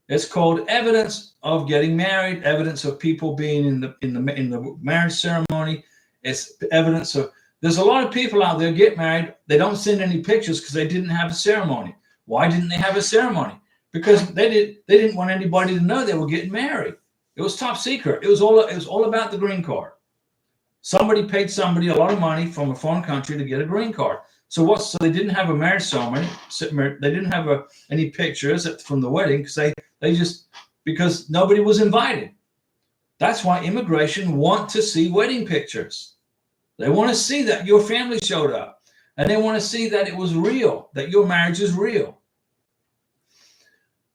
It's called evidence of getting married, evidence of people being in the marriage ceremony. It's evidence of. There's a lot of people out there get married. They don't send any pictures because they didn't have a ceremony. Why didn't they have a ceremony? Because they didn't want anybody to know they were getting married. It was top secret. It was all about the green card. Somebody paid somebody a lot of money from a foreign country to get a green card. So they didn't have a marriage ceremony. They didn't have any pictures from the wedding because nobody was invited. That's why immigration want to see wedding pictures. They want to see that your family showed up, and they want to see that it was real, that your marriage is real.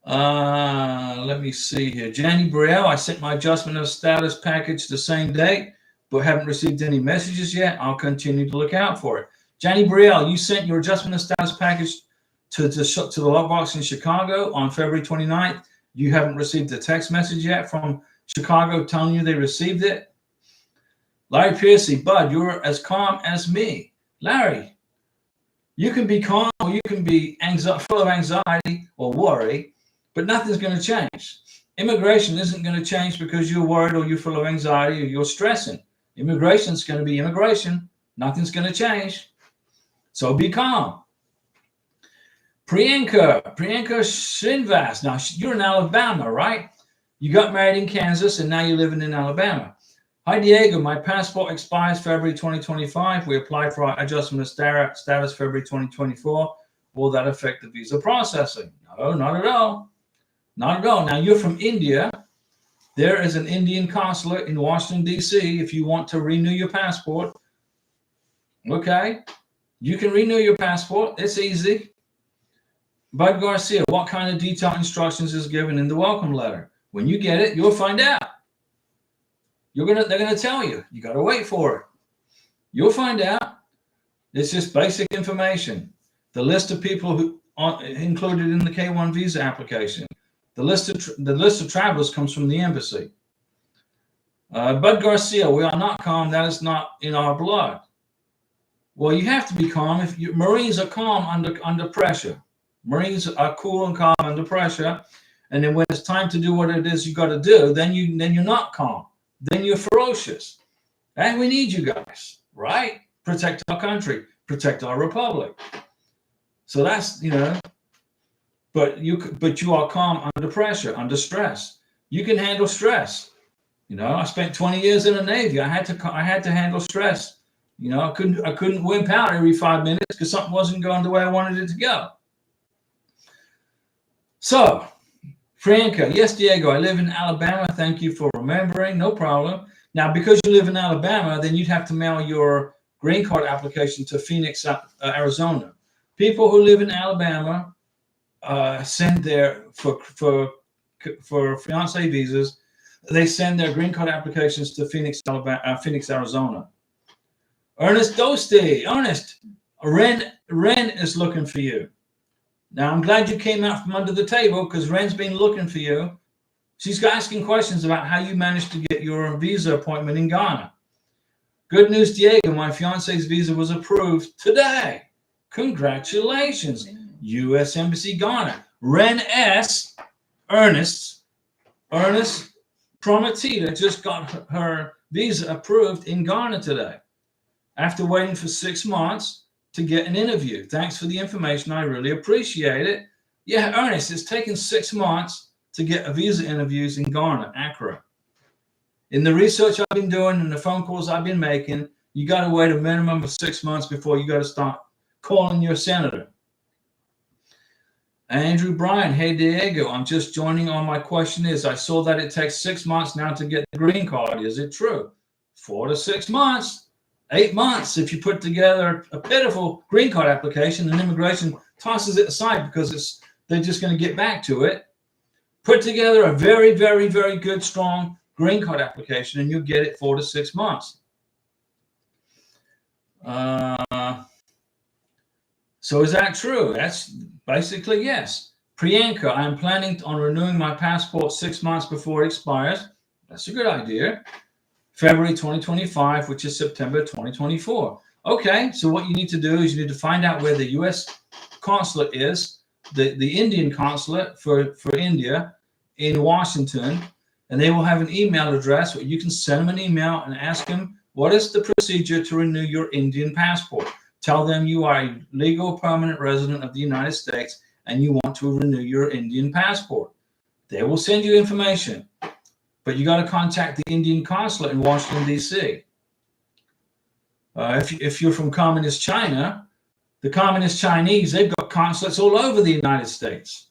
Let me see here. Jenny Brielle, I sent my adjustment of status package the same day, but haven't received any messages yet. I'll continue to look out for it. Jenny Brielle, you sent your adjustment of status package to the lockbox in Chicago on February 29th. You haven't received a text message yet from Chicago telling you they received it. Larry Piercy, Bud, you're as calm as me. Larry, you can be calm or you can be full of anxiety or worry, but nothing's going to change. Immigration isn't going to change because you're worried or you're full of anxiety or you're stressing. Immigration is going to be immigration. Nothing's going to change. So be calm. Priyanka Srinivas. Now, you're in Alabama, right? You got married in Kansas and now you're living in Alabama. Hi, Diego. My passport expires February 2025. We applied for our adjustment of status February 2024. Will that affect the visa processing? No, not at all. Not at all. Now, you're from India. There is an Indian consulate in Washington, D.C. if you want to renew your passport. Okay. You can renew your passport. It's easy. Bud Garcia, what kind of detailed instructions is given in the welcome letter? When you get it, you'll find out. They're gonna tell you. You got to wait for it. You'll find out. It's just basic information. The list of people who are included in the K1 visa application. The list of travelers comes from the embassy. Bud Garcia, we are not calm. That is not in our blood. Well, you have to be calm. Marines are calm under pressure. Marines are cool and calm under pressure. And then when it's time to do what it is you got to do, then you're not calm. Then you're ferocious. And we need you guys, right? Protect our country, protect our republic. So that's, but you are calm under pressure, under stress. You can handle stress. I spent 20 years in the Navy. I had to handle stress. I couldn't wimp out every 5 minutes because something wasn't going the way I wanted it to go. So, Franca, yes, Diego, I live in Alabama. Thank you for remembering. No problem. Now, because you live in Alabama, then you'd have to mail your green card application to Phoenix, Arizona. People who live in Alabama send their for fiancé visas. They send their green card applications to Phoenix, Arizona. Ernest Dosti, Ernest, Ren is looking for you. Now, I'm glad you came out from under the table because Ren's been looking for you. She's asking questions about how you managed to get your visa appointment in Ghana. Good news, Diego, my fiance's visa was approved today. Congratulations, U.S. Embassy Ghana. Ren S. Ernest Prometida just got her visa approved in Ghana today after waiting for 6 months to get an interview. Thanks for the information. I really appreciate it. Yeah, Ernest, it's taken 6 months to get a visa interviews in Ghana, Accra. In the research I've been doing and the phone calls I've been making, you got to wait a minimum of 6 months before you got to start calling your senator. Andrew Bryan, hey Diego, I'm just joining on. My question is, I saw that it takes 6 months now to get the green card. Is it true? 4 to 6 months. 8 months if you put together a pitiful green card application and immigration tosses it aside because they're just going to get back to it. Put together a very, very, very good, strong green card application and you'll get it 4 to 6 months. So is that true? That's basically yes. Priyanka, I'm planning on renewing my passport 6 months before it expires. That's a good idea. February 2025, which is September 2024. Okay, so what you need to do is you need to find out where the U.S. consulate is, the Indian consulate for India in Washington, and they will have an email address where you can send them an email and ask them, what is the procedure to renew your Indian passport? Tell them you are a legal permanent resident of the United States and you want to renew your Indian passport. They will send you information. But you got to contact the Indian consulate in Washington, D.C. If you're from Communist China, the Communist Chinese, they've got consulates all over the United States.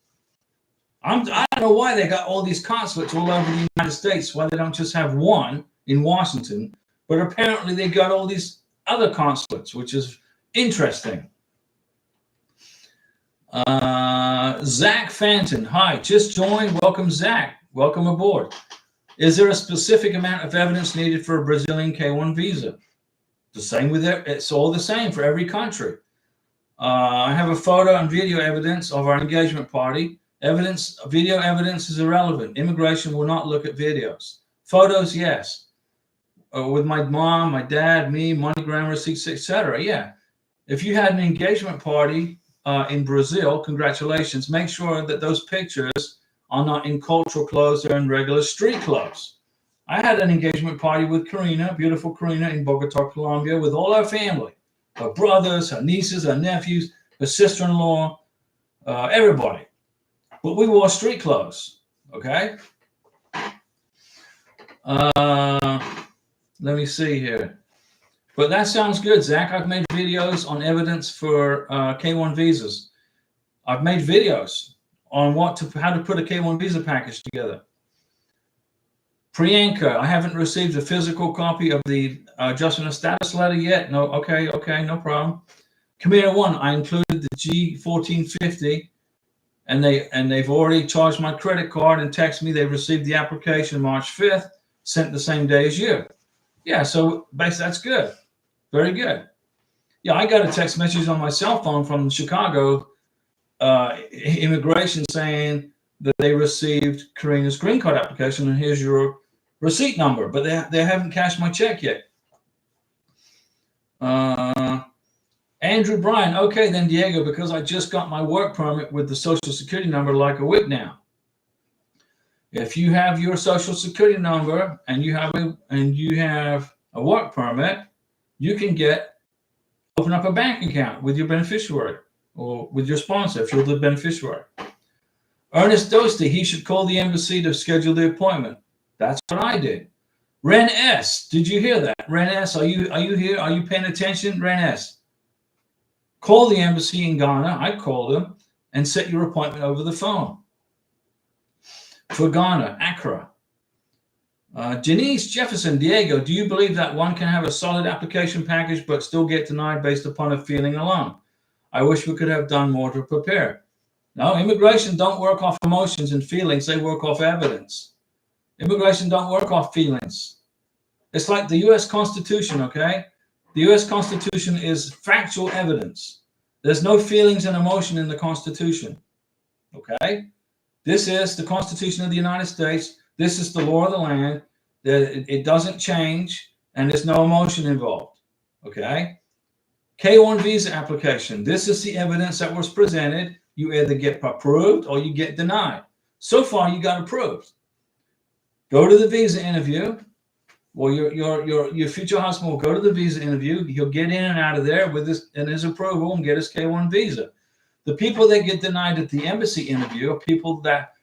I don't know why they got all these consulates all over the United States, why they don't just have one in Washington, but apparently they got all these other consulates, which is interesting. Zach Fanton, hi, just joined. Welcome, Zach. Welcome aboard. Is there a specific amount of evidence needed for a Brazilian K1 visa? The same with it. It's all the same for every country. I have a photo and video evidence of our engagement party. Video evidence is irrelevant. Immigration will not look at videos. Photos, yes. With my mom, my dad, me, MoneyGram receipts, etc. Yeah. If you had an engagement party in Brazil, congratulations. Make sure that those pictures are not in cultural clothes, they're in regular street clothes. I had an engagement party with Karina, beautiful Karina, in Bogota, Colombia, with all our family, her brothers, her nieces, her nephews, her sister-in-law, everybody. But we wore street clothes, okay? Let me see here. But that sounds good, Zach. I've made videos on evidence for K1 visas. I've made videos on how to put a K1 visa package together. Priyanka, I haven't received a physical copy of the adjustment of status letter yet. No, okay, no problem. Camino 1, I included the G1450, and they've already charged my credit card and texted me they've received the application March 5th, sent the same day as you. Yeah, so basically that's good. Very good. Yeah, I got a text message on my cell phone from Chicago immigration saying that they received Karina's green card application and here's your receipt number, but they haven't cashed my check yet. Andrew Bryan, okay then Diego, because I just got my work permit with the social security number like a week now. If you have your social security number and you have a work permit, you can open up a bank account with your beneficiary or with your sponsor if you're the beneficiary. Ernest Dostie, he should call the embassy to schedule the appointment. That's what I did. Ren S, did you hear that? Ren S, are you here? Are you paying attention? Ren S, call the embassy in Ghana. I called them and set your appointment over the phone. For Ghana, Accra. Janice Jefferson, Diego, do you believe that one can have a solid application package but still get denied based upon a feeling alone? I wish we could have done more to prepare. No, immigration don't work off emotions and feelings. They work off evidence. Immigration don't work off feelings. It's like the U.S. Constitution, okay? The U.S. Constitution is factual evidence. There's no feelings and emotion in the Constitution, okay? This is the Constitution of the United States. This is the law of the land. It doesn't change, and there's no emotion involved, okay? K1 visa application. This is the evidence that was presented. You either get approved or you get denied. So far, you got approved. Go to the visa interview. Well, your future husband will go to the visa interview. He'll get in and out of there with his approval and get his K1 visa. The people that get denied at the embassy interview are people that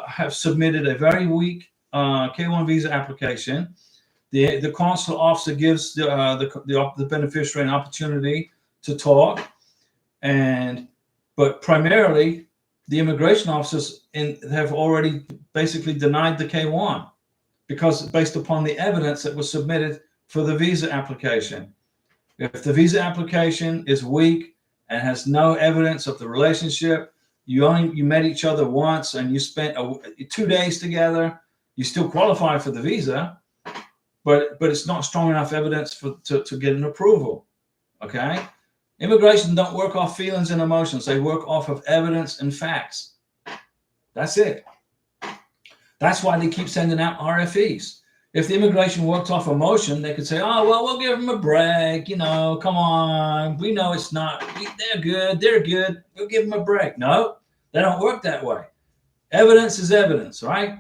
have submitted a very weak K1 visa application. The consular officer gives the beneficiary an opportunity to talk, but primarily the immigration officers have already basically denied the K1 because based upon the evidence that was submitted for the visa application. If the visa application is weak and has no evidence of the relationship, you met each other once and you spent 2 days together, you still qualify for the visa, but it's not strong enough evidence to get an approval, okay? Immigration don't work off feelings and emotions. They work off of evidence and facts. That's it. That's why they keep sending out RFEs. If the immigration worked off emotion, they could say, oh, well, we'll give them a break. You know, come on. We know it's not. They're good. They're good. We'll give them a break. No, they don't work that way. Evidence is evidence, right?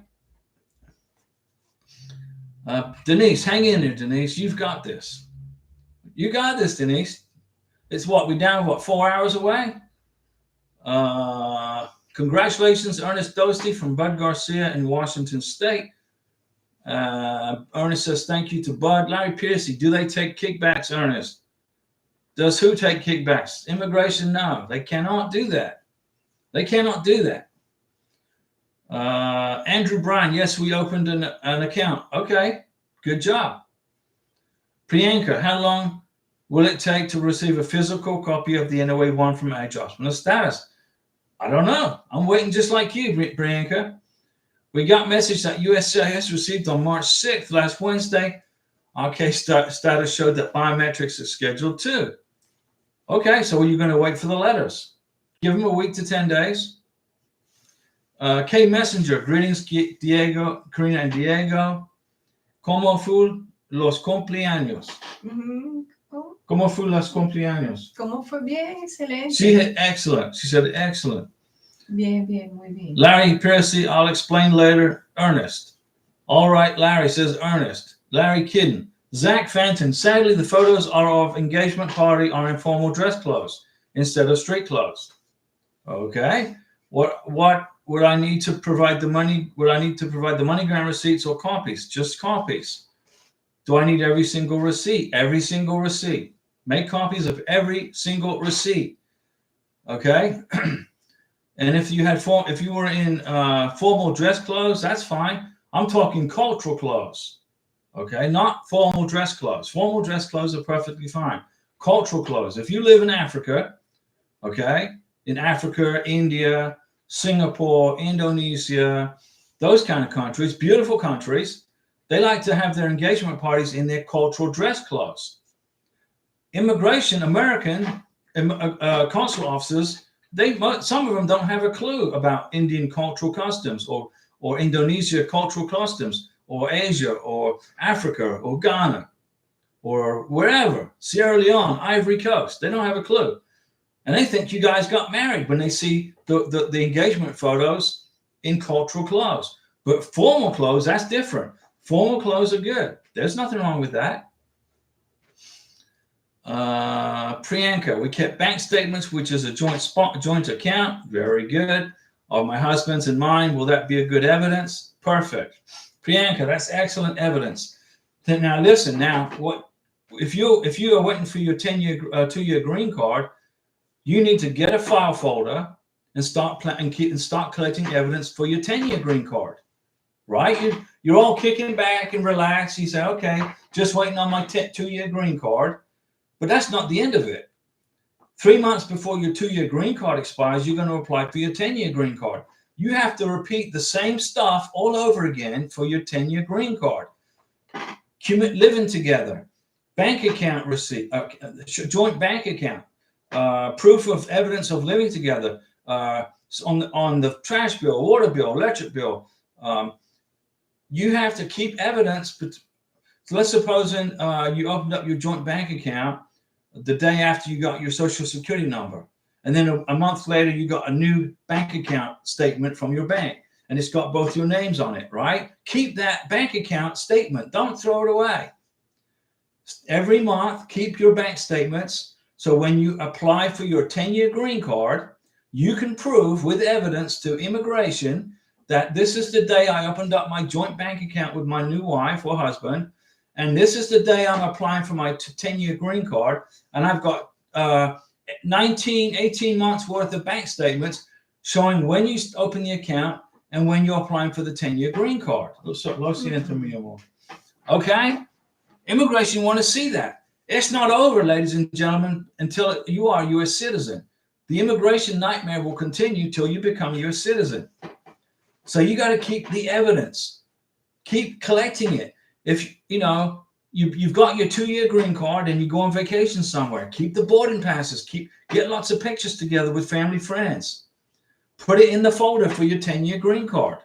Denise, hang in there, Denise. You've got this. You got this, Denise. It's what? We're down, 4 hours away? Congratulations, Ernest Dostie from Bud Garcia in Washington State. Ernest says, thank you to Bud. Larry Piercy, do they take kickbacks, Ernest? Does who take kickbacks? Immigration? No, they cannot do that. They cannot do that. Andrew Bryan, yes, we opened an account. Okay, good job. Priyanka, how long will it take to receive a physical copy of the NOA-1 from adjustment of status? I don't know. I'm waiting just like you, Priyanka. We got message that USCIS received on March 6th, last Wednesday. Our case status showed that biometrics is scheduled too. Okay, so are you going to wait for the letters? Give them a week to 10 days. K Messenger, greetings, Diego, Karina and Diego. ¿Cómo fue los cumpleaños? ¿Cómo fue los cumpleaños? ¿Cómo fue? Bien, excelente. She said excellent. She said excellent. Bien, muy bien. Larry Piercy, I'll explain later. Ernest. All right, Larry, says Ernest. Larry Kidden. Zach Fenton, sadly, the photos are of engagement party on informal dress clothes instead of street clothes. Okay. What would I need to provide the money? Would I need to provide the MoneyGram receipts or copies? Just copies. Do I need every single receipt? Every single receipt. Make copies of every single receipt. Okay. And if you were in formal dress clothes, that's fine. I'm talking cultural clothes. Okay, not formal dress clothes. Formal dress clothes are perfectly fine. Cultural clothes. If you live in Africa, okay, in Africa, India, Singapore, Indonesia, those kind of countries, beautiful countries, they like to have their engagement parties in their cultural dress clothes. Immigration, American consular officers, some of them don't have a clue about Indian cultural customs or Indonesia cultural customs or Asia or Africa or Ghana or wherever, Sierra Leone, Ivory Coast. They don't have a clue. And they think you guys got married when they see the engagement photos in cultural clothes. But formal clothes, that's different. Formal clothes are good. There's nothing wrong with that. Priyanka, we kept bank statements, which is a joint account. Very good. Of my husband's and mine. Will that be a good evidence? Perfect. Priyanka, that's excellent evidence. Now listen. Now, what if you are waiting for your 10-year, 2-year green card? You need to get a file folder and start collecting evidence for your 10-year green card. Right? You're all kicking back and relaxed. You say, okay, just waiting on my 2-year green card. But that's not the end of it. 3 months before your 2-year green card expires, you're going to apply for your 10-year green card. You have to repeat the same stuff all over again for your 10-year green card. Living together, bank account receipt, joint bank account, proof of evidence of living together, on the trash bill, water bill, electric bill. You have to keep evidence. But let's suppose you opened up your joint bank account the day after you got your social security number. And then a month later, you got a new bank account statement from your bank. And it's got both your names on it, right? Keep that bank account statement. Don't throw it away. Every month, keep your bank statements. So when you apply for your 10-year green card, you can prove with evidence to immigration that this is the day I opened up my joint bank account with my new wife or husband. And this is the day I'm applying for my 10-year green card. And I've got 18 months worth of bank statements showing when you open the account and when you're applying for the 10-year green card. Okay? Immigration want to see that. It's not over, ladies and gentlemen, until you are a U.S. citizen. The immigration nightmare will continue till you become a U.S. citizen. So you got to keep the evidence. Keep collecting it. If you've got your 2-year green card and you go on vacation somewhere, keep the boarding passes. Get lots of pictures together with family, friends. Put it in the folder for your 10-year green card.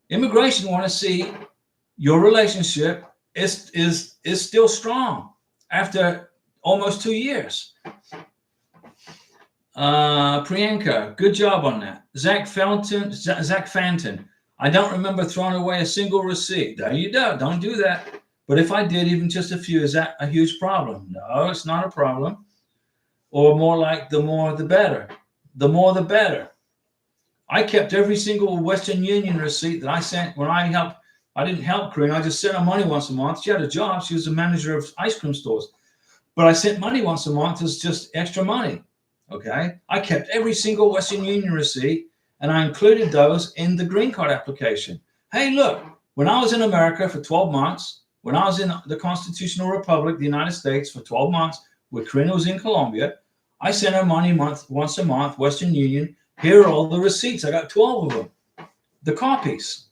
Immigration want to see your relationship is still strong after almost 2 years. Priyanka, good job on that. Zach Fanton. I don't remember throwing away a single receipt. There you go. Don't do that. But if I did, even just a few, is that a huge problem? No, it's not a problem. Or more like the more the better. The more the better. I kept every single Western Union receipt that I sent when I helped. I didn't help Karina. I just sent her money once a month. She had a job. She was a manager of ice cream stores. But I sent money once a month as just extra money. Okay? I kept every single Western Union receipt, and I included those in the green card application. Hey, look, when I was in America for 12 months, when I was in the Constitutional Republic, the United States, for 12 months, when Karina was in Colombia, I sent her money once a month, Western Union. Here are all the receipts. I got 12 of them. The copies.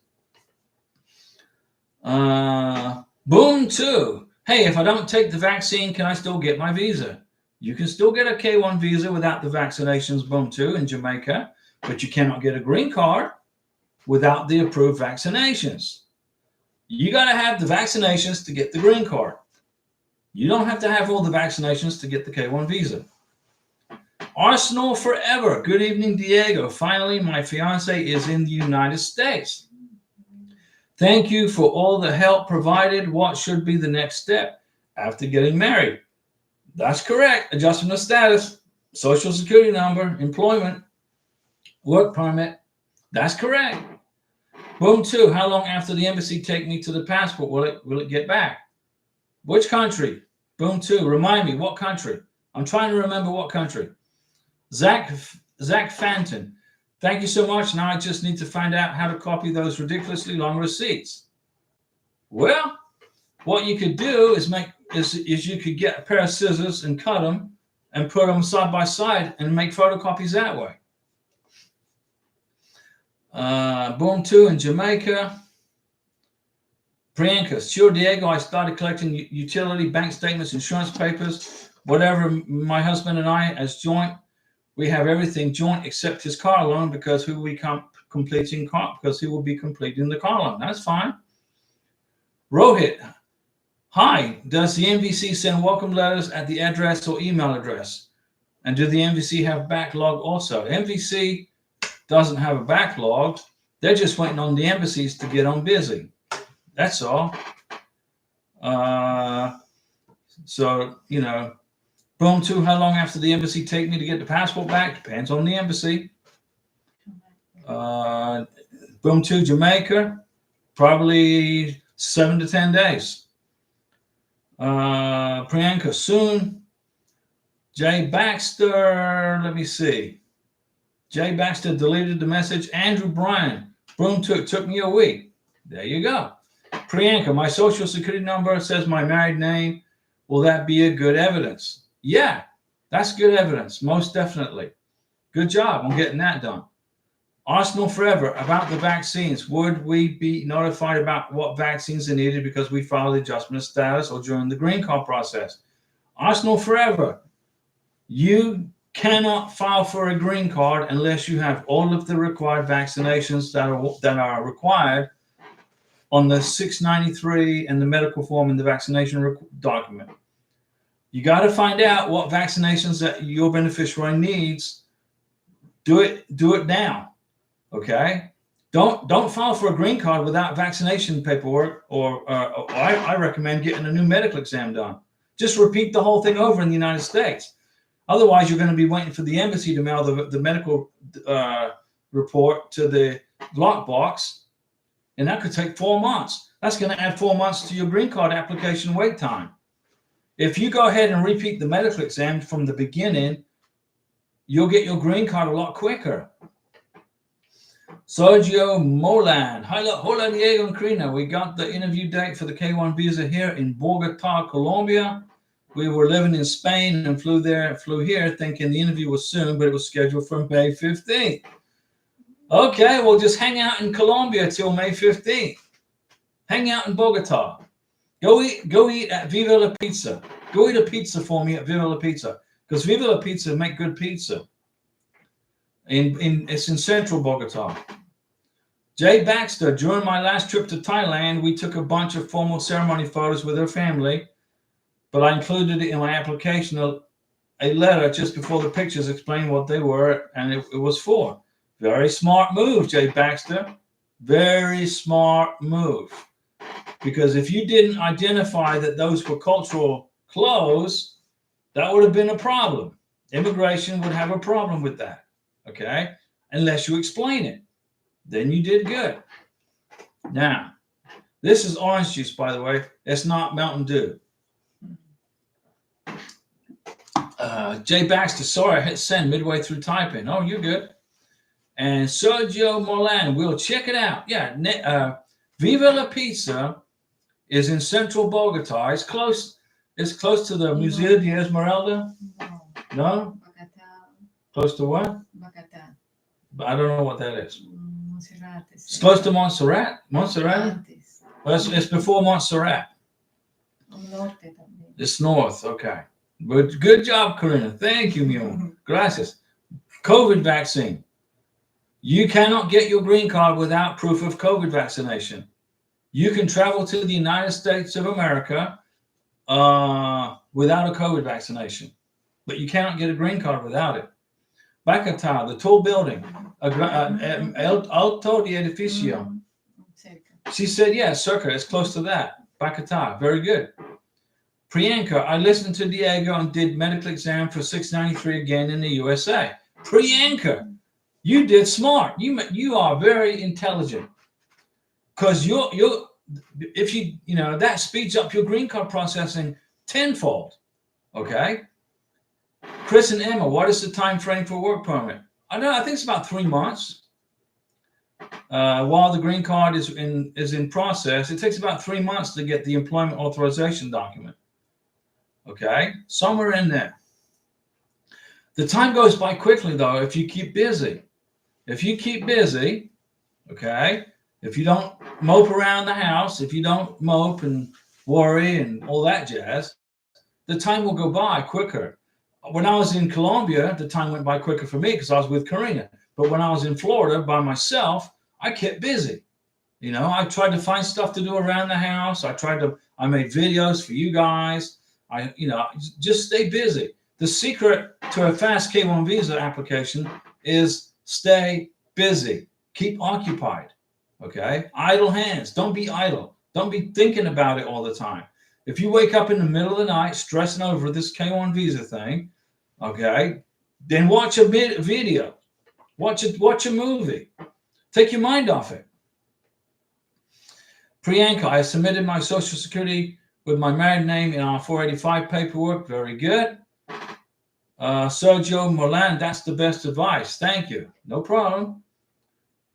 Boom 2. Hey, if I don't take the vaccine, can I still get my visa? You can still get a K1 visa without the vaccinations, boom 2, in Jamaica, but you cannot get a green card without the approved vaccinations. You got to have the vaccinations to get the green card. You don't have to have all the vaccinations to get the K1 visa. Arsenal forever. Good evening, Diego. Finally, my fiance is in the United States. Thank you for all the help provided. What should be the next step after getting married? That's correct. Adjustment of status, social security number, employment, work permit. That's correct. Boom 2. How long after the embassy take me to the passport will it get back? Which country? Boom 2. Remind me, what country? I'm trying to remember what country. Zach Fanton. Thank you so much. Now I just need to find out how to copy those ridiculously long receipts. Well, what you could do is you could get a pair of scissors and cut them and put them side by side and make photocopies that way. Boom 2 in Jamaica. Priyanka, sure, Diego, I started collecting utility, bank statements, insurance papers, whatever. My husband and I, as joint, we have everything joint except his car loan because he will be completing the car loan. That's fine. Rohit, hi. Does the NVC send welcome letters at the address or email address? And do the NVC have backlog also? NVC doesn't have a backlog. They're just waiting on the embassies to get on busy. That's all. So, Boom 2, how long after the embassy take me to get the passport back? Depends on the embassy. Boom 2, Jamaica, probably 7 to 10 days. Priyanka, soon. Jay Baxter, let me see. Jay Baxter deleted the message. Andrew Bryan, boom 2, it took me a week. There you go. Priyanka, my social security number says my married name. Will that be a good evidence? Yeah, that's good evidence, most definitely. Good job on getting that done. Arsenal Forever, about the vaccines. Would we be notified about what vaccines are needed because we filed adjustment of status or during the green card process? Arsenal Forever, you cannot file for a green card unless you have all of the required vaccinations that are required on the 693 and the medical form and the vaccination document. You got to find out what vaccinations that your beneficiary needs. Do it now. Okay. Don't file for a green card without vaccination paperwork, or I recommend getting a new medical exam done. Just repeat the whole thing over in the United States. Otherwise, you're going to be waiting for the embassy to mail the medical report to the lockbox, and that could take 4 months. That's going to add 4 months to your green card application wait time. If you go ahead and repeat the medical exam from the beginning, you'll get your green card a lot quicker. Sergio Molan. Hola, Diego and Karina. We got the interview date for the K1 visa here in Bogota, Colombia. We were living in Spain and flew here thinking the interview was soon, but it was scheduled for May 15th. Okay, well, just hang out in Colombia till May 15th. Hang out in Bogota. Go eat at Viva La Pizza. Go eat a pizza for me at Viva La Pizza, because Viva La Pizza make good pizza. It's in central Bogota. Jay Baxter, during my last trip to Thailand, we took a bunch of formal ceremony photos with her family, but I included it in my application, a letter just before the pictures explained what they were and it was for. Very smart move, Jay Baxter. Very smart move. Because if you didn't identify that those were cultural clothes, that would have been a problem. Immigration would have a problem with that, okay? Unless you explain it. Then you did good. Now, this is orange juice, by the way. It's not Mountain Dew. Jay Baxter, sorry, I hit send midway through typing. Oh, you're good. And Sergio Molan, we'll check it out. Yeah, Viva La Pizza is in central Bogota. It's close to the Museo de Esmeralda. No? Close to what? I don't know what that is. It's close to Montserrat. Montserrat? Well, it's before Montserrat. It's north. Okay. But good job, Karina. Thank you, Mio. Gracias. COVID vaccine. You cannot get your green card without proof of COVID vaccination. You can travel to the United States of America without a COVID vaccination, but you cannot get a green card without it. Bogota, the tall building, Alto de Edificio. She said, yeah, circa, it's close to that. Bogota, very good. Priyanka, I listened to Diego and did medical exam for 693 again in the USA. Priyanka, you did smart. You are very intelligent, because that speeds up your green card processing tenfold. Okay. Chris and Emma, what is the time frame for work permit? I think it's about 3 months. While the green card is in process, it takes about 3 months to get the employment authorization document. Okay, somewhere in there. The time goes by quickly though if you keep busy. If you keep busy, okay, if you don't mope around the house, if you don't mope and worry and all that jazz, the time will go by quicker. When I was in Colombia, the time went by quicker for me because I was with Karina. But when I was in Florida by myself, I kept busy. I tried to find stuff to do around the house. I made videos for you guys. Just stay busy. The secret to a fast K1 visa application is stay busy. Keep occupied. Okay? Idle hands. Don't be idle. Don't be thinking about it all the time. If you wake up in the middle of the night stressing over this K1 visa thing, okay, then watch a video. Watch a movie. Take your mind off it. Priyanka, I submitted my Social Security with my married name in our 485 paperwork. Very good. Sergio Molan, that's the best advice. Thank you. No problem.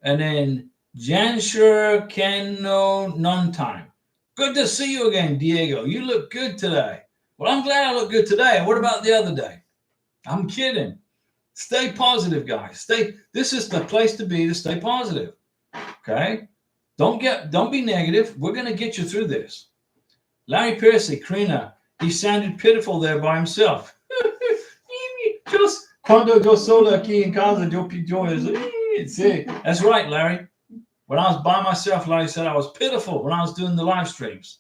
And then Jansher Cano Nuntime. Good to see you again, Diego. You look good today. Well, I'm glad I look good today. What about the other day? I'm kidding. Stay positive, guys. This is the place to be to stay positive. Okay? Don't be negative. We're going to get you through this. Larry Piercy, Karina, he sounded pitiful there by himself. Just cuando yo solo aquí en casa, yo see. That's right, Larry. When I was by myself, Larry said I was pitiful when I was doing the live streams.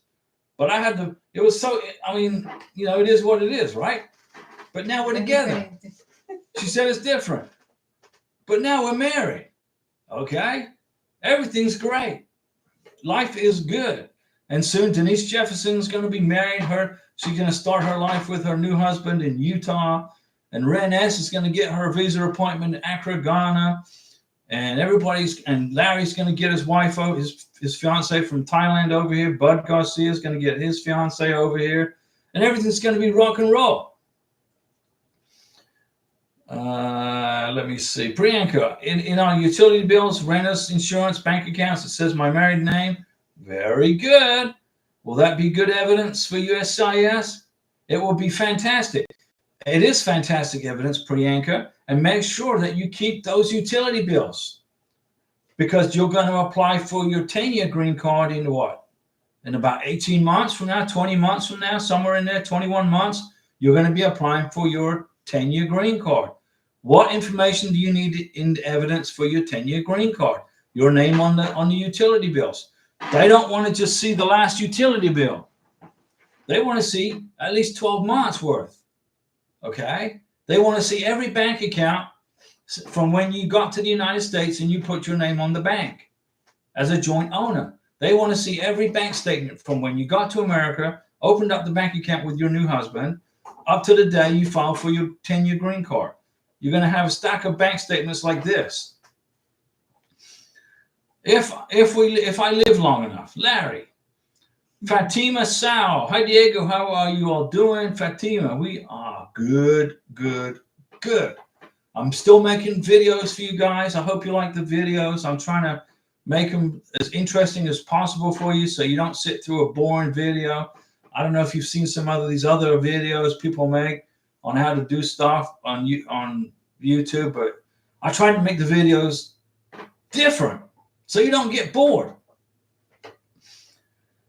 But I had to, it was so, I mean, you know, it is what it is, right? But now we're together. She said it's different. But now we're married. Okay? Everything's great. Life is good. And soon Denise Jefferson's going to be married. She's going to start her life with her new husband in Utah. And Ren S is going to get her visa appointment in Accra, Ghana. And Larry's going to get his wife, his fiance from Thailand over here. Bud Garcia is going to get his fiance over here. And everything's going to be rock and roll. Let me see. Priyanka, in our utility bills, renters, insurance, bank accounts, it says my married name. Very good. Will that be good evidence for USCIS? It will be fantastic. It is fantastic evidence, Priyanka, and make sure that you keep those utility bills because you're going to apply for your 10-year green card in what? In about 18 months from now, 20 months from now, somewhere in there, 21 months, you're going to be applying for your 10-year green card. What information do you need in evidence for your 10-year green card? Your name on the utility bills. They don't want to just see the last utility bill. They want to see at least 12 months worth. Okay? They want to see every bank account from when you got to the United States and you put your name on the bank as a joint owner. They want to see every bank statement from when you got to America, opened up the bank account with your new husband, up to the day you filed for your 10-year green card. You're going to have a stack of bank statements like this. If I live long enough, Larry, Fatima Sao, hi Diego, how are you all doing? Fatima, we are good. I'm still making videos for you guys. I hope you like the videos. I'm trying to make them as interesting as possible for you so you don't sit through a boring video. I don't know if you've seen some of these other videos people make on how to do stuff on YouTube, but I try to make the videos different so you don't get bored.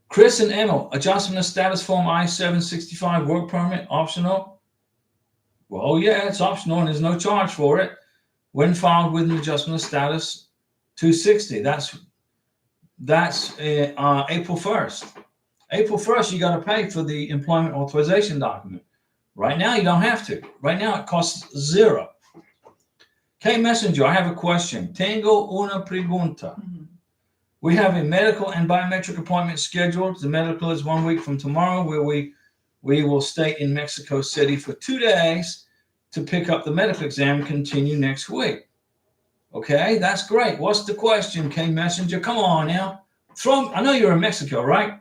Chris and Emil, adjustment of status form I-765 work permit, optional? Well, yeah, it's optional and there's no charge for it. When filed with an adjustment of status 260, that's April 1st. April 1st, you got to pay for the employment authorization document. Right now, you don't have to. Right now, it costs $0. K Messenger, I have a question. Tengo una pregunta. We have a medical and biometric appointment scheduled. The medical is 1 week from tomorrow, where we will stay in Mexico City for 2 days to pick up the medical exam and continue next week. Okay, that's great. What's the question, K Messenger? Come on now. I know you're in Mexico, right?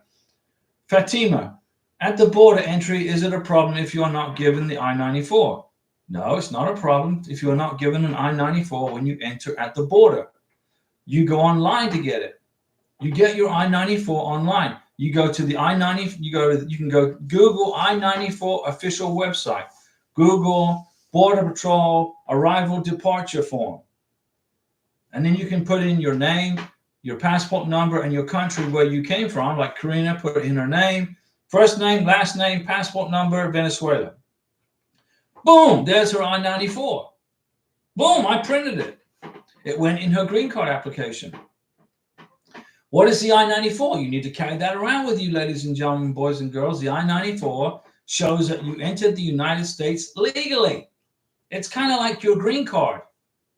Fatima, at the border entry, is it a problem if you are not given the I-94? No, it's not a problem if you are not given an I-94 when you enter at the border. You go online to get it. You get your I-94 online. You go to the I-90. You can go Google I-94 official website. Google Border Patrol arrival departure form, and then you can put in your name, your passport number, and your country where you came from. Like Karina, put in her name, first name, last name, passport number, Venezuela. Boom, there's her I-94. Boom, I printed it. It went in her green card application. What is the I-94? You need to carry that around with you, ladies and gentlemen, boys and girls. The I-94 shows that you entered the United States legally. It's kind of like your green card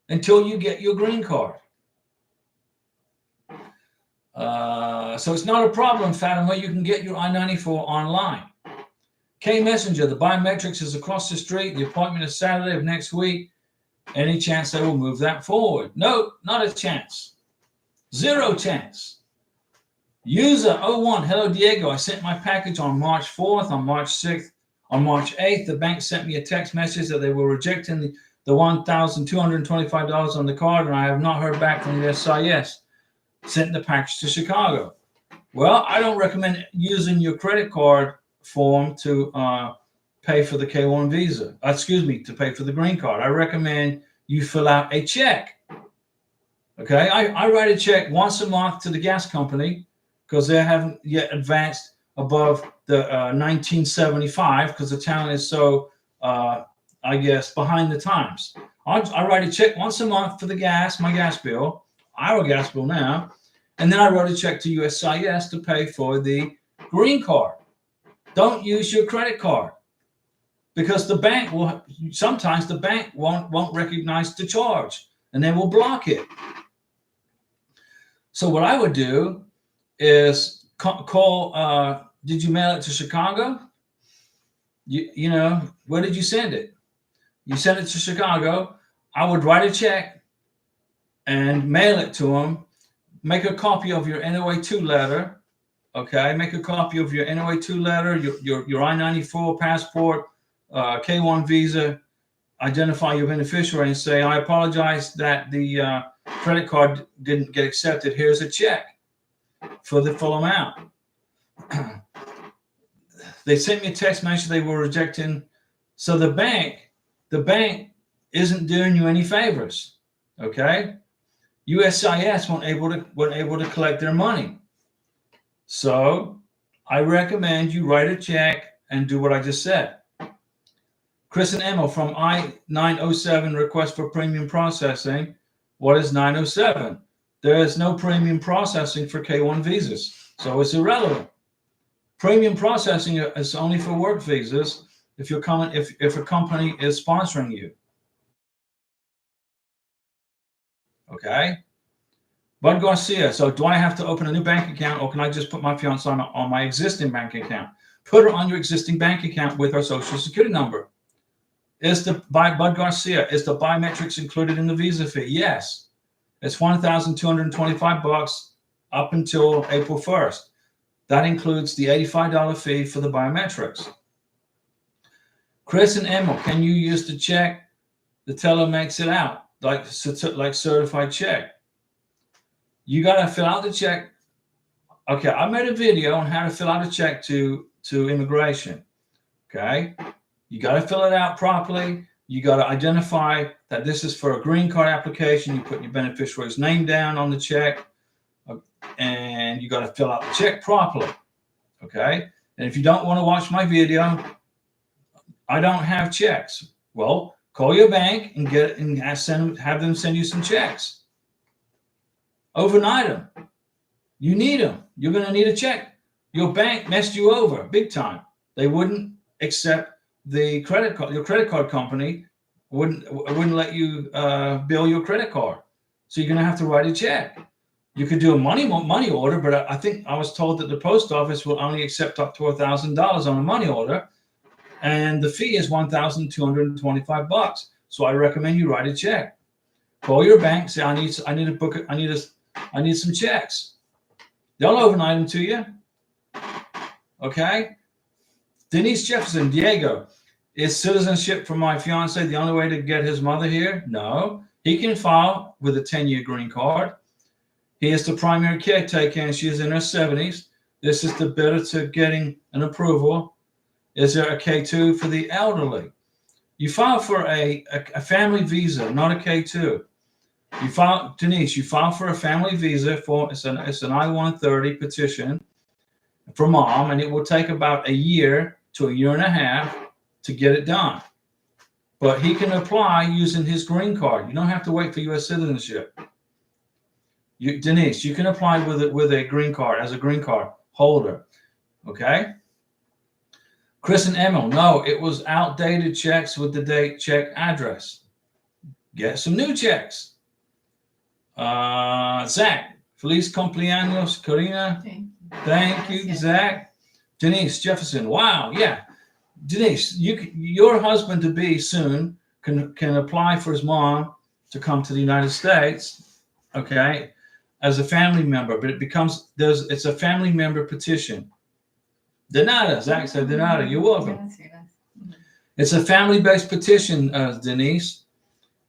until you get your green card. So it's not a problem, Fatima. You can get your I-94 online. K Messenger, the biometrics is across the street. The appointment is Saturday of next week. Any chance they will move that forward? No, not a chance. Zero chance. User 01, hello Diego. I sent my package on March 4th, on March 6th, on March 8th. The bank sent me a text message that they were rejecting the $1,225 on the card, and I have not heard back from the USCIS. Sent the package to Chicago. Well, I don't recommend using your credit card form to pay for the K1 visa. To pay for the green card. I recommend you fill out a check. Okay, I write a check once a month to the gas company because they haven't yet advanced above the 1975 because the town is so, I guess, behind the times. I write a check once a month for the gas, my gas bill, our gas bill now, and then I wrote a check to USCIS to pay for the green card. Don't use your credit card because the bank will, sometimes the bank won't recognize the charge and they will block it. So what I would do is call, did you mail it to Chicago? You know, where did you send it? You sent it to Chicago. I would write a check and mail it to them. Make a copy of your NOA2 letter. Okay, make a copy of your NOA2 letter, your I-94 passport, K1 visa, identify your beneficiary and say, I apologize that the credit card didn't get accepted. Here's a check for the full amount. They sent me a text message they were rejecting. So the bank isn't doing you any favors. Okay, USCIS weren't able to collect their money. So I recommend you write a check and do what I just said. Chris and Emma from I-907 request for premium processing. What is 907? There is no premium processing for K1 visas, so it's irrelevant. Premium processing is only for work visas if a company is sponsoring you. Okay. Bud Garcia, so do I have to open a new bank account or can I just put my fiance on my existing bank account? Put her on your existing bank account with her social security number. Bud Garcia, is the biometrics included in the visa fee? Yes. It's $1,225 up until April 1st. That includes the $85 fee for the biometrics. Chris and Emma, can you use the check? The teller makes it out, like certified check. You got to fill out the check. Okay, I made a video on how to fill out a check to immigration. Okay, you got to fill it out properly. You got to identify that this is for a green card application. You put your beneficiary's name down on the check, and you got to fill out the check properly. Okay, and if you don't want to watch my video, I don't have checks. Well, call your bank and have them send you some checks. Overnight them. You need them. You're going to need a check. Your bank messed you over big time. They wouldn't accept the credit card. Your credit card company wouldn't let you bill your credit card. So you're going to have to write a check. You could do a money order, but I think I was told that the post office will only accept up to $1,000 on a money order, and the fee is $1,225. So I recommend you write a check. Call your bank. Say I need to book it. I need some checks. They'll overnight them to you. Okay. Denise Jefferson, Diego, is citizenship for my fiance the only way to get his mother here? No. He can file with a 10-year green card. He is the primary caretaker and she is in her 70s. This is the better to getting an approval. Is there a K2 for the elderly? You file for a family visa, not a K2. You file, Denise, you file for a family visa it's an I-130 petition for mom, and it will take about a year to a year and a half to get it done. But he can apply using his green card. You don't have to wait for U.S. citizenship. Denise, you can apply with a green card as a green card holder. Okay. Chris and Emil, no, it was outdated checks with the date check address. Get some new checks. Zach, Feliz cumpleaños, Karina. Thank you, Zach. Denise Jefferson. Wow, yeah. Denise, your husband to be soon can apply for his mom to come to the United States, okay, as a family member, but it's a family member petition. De nada, Zach said, de nada. You're welcome. It's a family-based petition, Denise,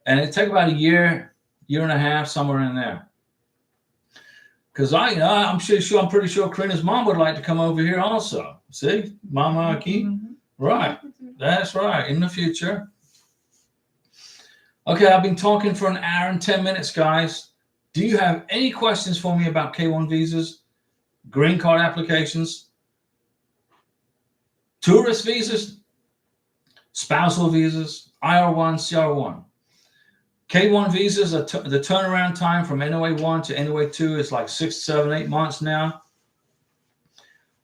and it takes about a year and a half, somewhere in there. Because I'm pretty sure Karina's mom would like to come over here also. See, Mama Aki, right? That's right. In the future. Okay, I've been talking for an hour and 10 minutes, guys. Do you have any questions for me about K1 visas, green card applications, tourist visas, spousal visas, IR1, CR1? K1 visas, the turnaround time from NOA1 to NOA2 is like 6, 7, 8 months now.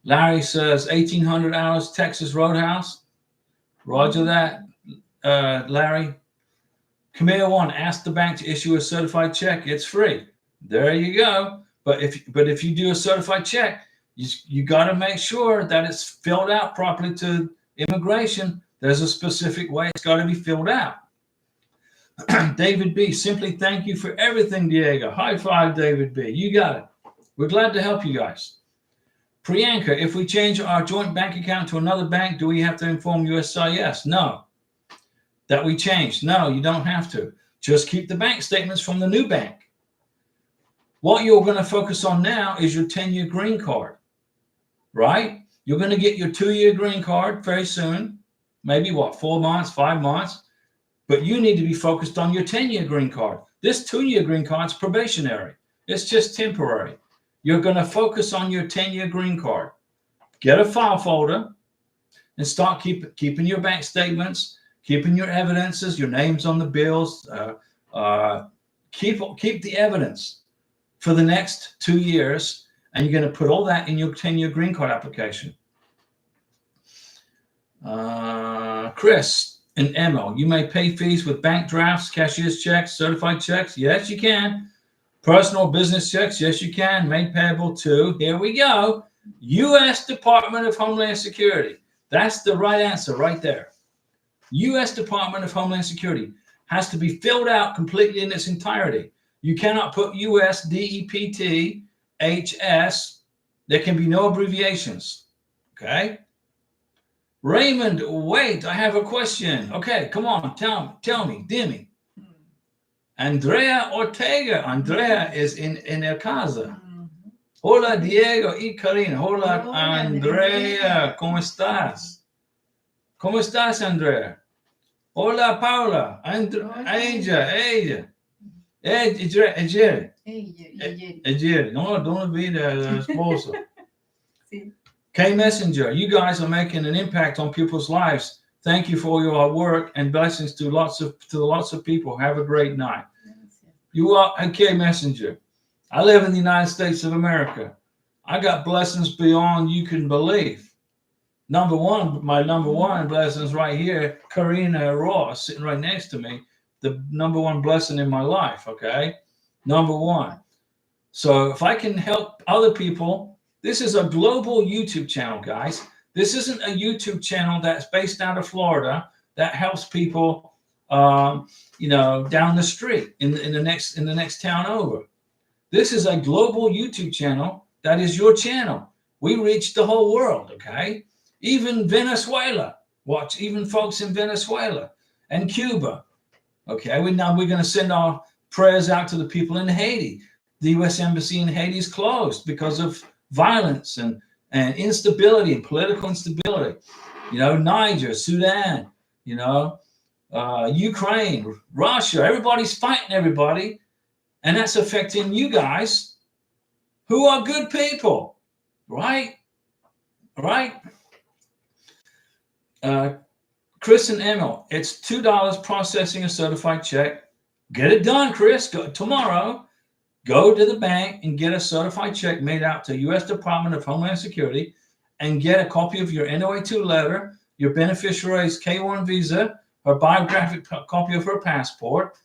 Larry says 1,800 hours, Texas Roadhouse. Roger that, Larry. Camille 1, ask the bank to issue a certified check. It's free. There you go. But if you do a certified check, you got to make sure that it's filled out properly to immigration. There's a specific way it's got to be filled out. David B, simply thank you for everything, Diego. High five, David B. You got it. We're glad to help you guys. Priyanka, if we change our joint bank account to another bank, do we have to inform USCIS? No. That we changed? No, you don't have to. Just keep the bank statements from the new bank. What you're going to focus on now is your 10-year green card, right? You're going to get your 2-year green card very soon. Maybe 4 months, 5 months. But you need to be focused on your 10-year green card. This 2-year green card is probationary. It's just temporary. You're going to focus on your 10-year green card. Get a file folder and start keeping your bank statements, keeping your evidences, your names on the bills. Keep the evidence for the next 2 years, and you're going to put all that in your 10-year green card application. Chris and Emil, you may pay fees with bank drafts, cashier's checks, certified checks. Yes, you can. Personal business checks. Yes, you can. Made payable to, here we go, U.S. Department of Homeland Security. That's the right answer right there. U.S. Department of Homeland Security has to be filled out completely in its entirety. You cannot put U.S. DEPT, HS. There can be no abbreviations. Okay? Raymond, wait, I have a question. Okay, come on, tell me, Demi. Andrea Ortega. Andrea is in El Casa. Hola, Diego y Karina. Hola, Andrea. ¿Cómo estás? ¿Cómo estás, Andrea? Hola, Paula. Ella. Ayer. No, don't olvide la esposa. Sí. K Messenger, you guys are making an impact on people's lives. Thank you for your work and blessings to lots of people. Have a great night. You are a K Messenger. I live in the United States of America. I got blessings beyond you can believe. My number one blessings right here, Karina Ross sitting right next to me. The number one blessing in my life, okay? Number one. So if I can help other people, this is a global YouTube channel, guys. This isn't a YouTube channel that's based out of Florida that helps people, down the street in the next town over. This is a global YouTube channel that is your channel. We reach the whole world, okay? Even Venezuela. Watch, even folks in Venezuela and Cuba. Okay, we're going to send our prayers out to the people in Haiti. The U.S. Embassy in Haiti is closed because of violence and instability and political instability. Niger, Sudan, Ukraine, Russia, everybody's fighting everybody. And that's affecting you guys who are good people, right? Right? Chris and Emil, it's $2 processing a certified check. Get it done, Chris. Tomorrow, go to the bank and get a certified check made out to U.S. Department of Homeland Security and get a copy of your NOA2 letter, your beneficiary's K1 visa, her biographic copy of her passport.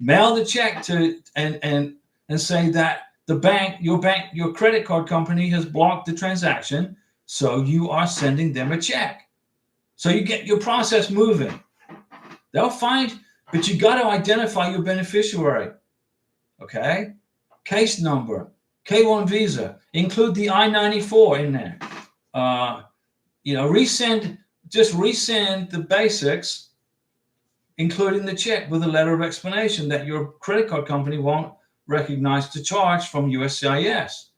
Mail the check to and say that your credit card company has blocked the transaction, so you are sending them a check. So you get your process moving. They'll find, but you got to identify your beneficiary. Okay? Case number, K1 visa, include the I-94 in there. Resend the basics, including the check with a letter of explanation that your credit card company won't recognize the charge from USCIS,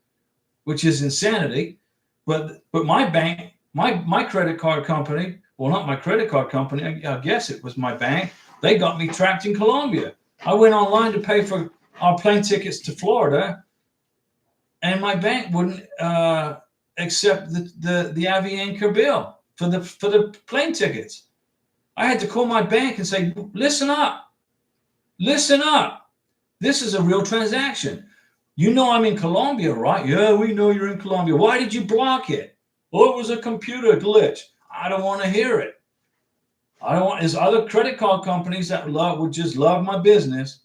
which is insanity. But my bank, my credit card company, well, not my credit card company, I guess it was my bank, they got me trapped in Colombia. I went online to pay for our plane tickets to Florida, and my bank wouldn't accept the Avianca bill for the plane tickets. I had to call my bank and say, listen up. This is a real transaction. You know I'm in Colombia, right? Yeah, we know you're in Colombia. Why did you block it? Oh, it was a computer glitch. I don't want to hear it. There's other credit card companies that would just love my business.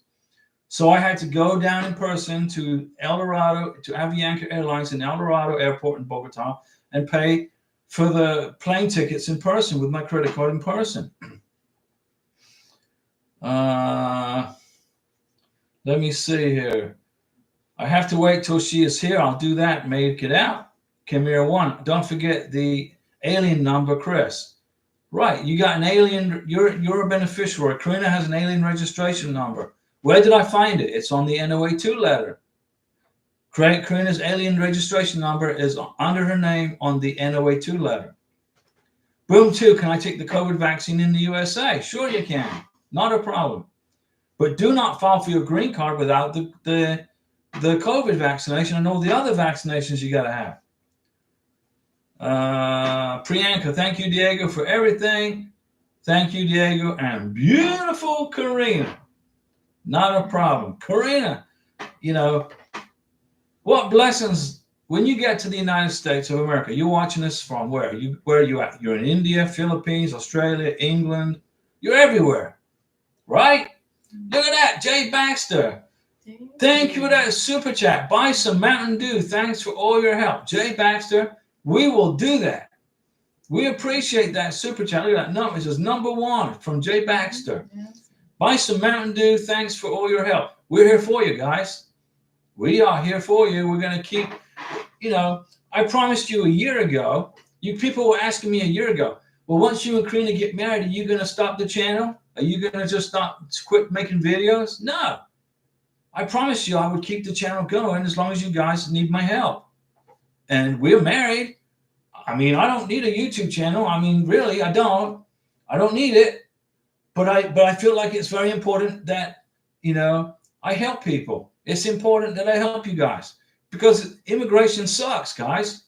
So I had to go down in person to El Dorado, to Avianca Airlines in El Dorado Airport in Bogota, and pay for the plane tickets in person with my credit card in person. Let me see here. I have to wait till she is here. I'll do that. Make it out. Camille 1. Don't forget the alien number, Chris. Right. You got an alien. You're a beneficiary. Karina has an alien registration number. Where did I find it? It's on the NOA2 letter. Karina's alien registration number is under her name on the NOA2 letter. Boom 2. Can I take the COVID vaccine in the USA? Sure you can. Not a problem. But do not file for your green card without the COVID vaccination and all the other vaccinations you got to have. Priyanka, thank you, Diego, for everything. Thank you, Diego. And beautiful Karina. Not a problem. Karina, what blessings. When you get to the United States of America, you're watching this from where? Where are you at? You're in India, Philippines, Australia, England. You're everywhere, right? Look at that, Jay Baxter. Thank you for that super chat. Buy some Mountain Dew. Thanks for all your help. Jay Baxter, we will do that. We appreciate that super chat. Look at that number. It says number 1 from Jay Baxter. Buy some Mountain Dew. Thanks for all your help. We're here for you, guys. We are here for you. We're going to keep, I promised you a year ago. You people were asking me a year ago, well, once you and Karina get married, are you going to stop the channel? Are you going to just quit making videos? No. I promised you I would keep the channel going as long as you guys need my help. And we're married. I mean, I don't need a YouTube channel. I mean, really, I don't. I don't need it. But I feel like it's very important that, I help people. It's important that I help you guys because immigration sucks, guys.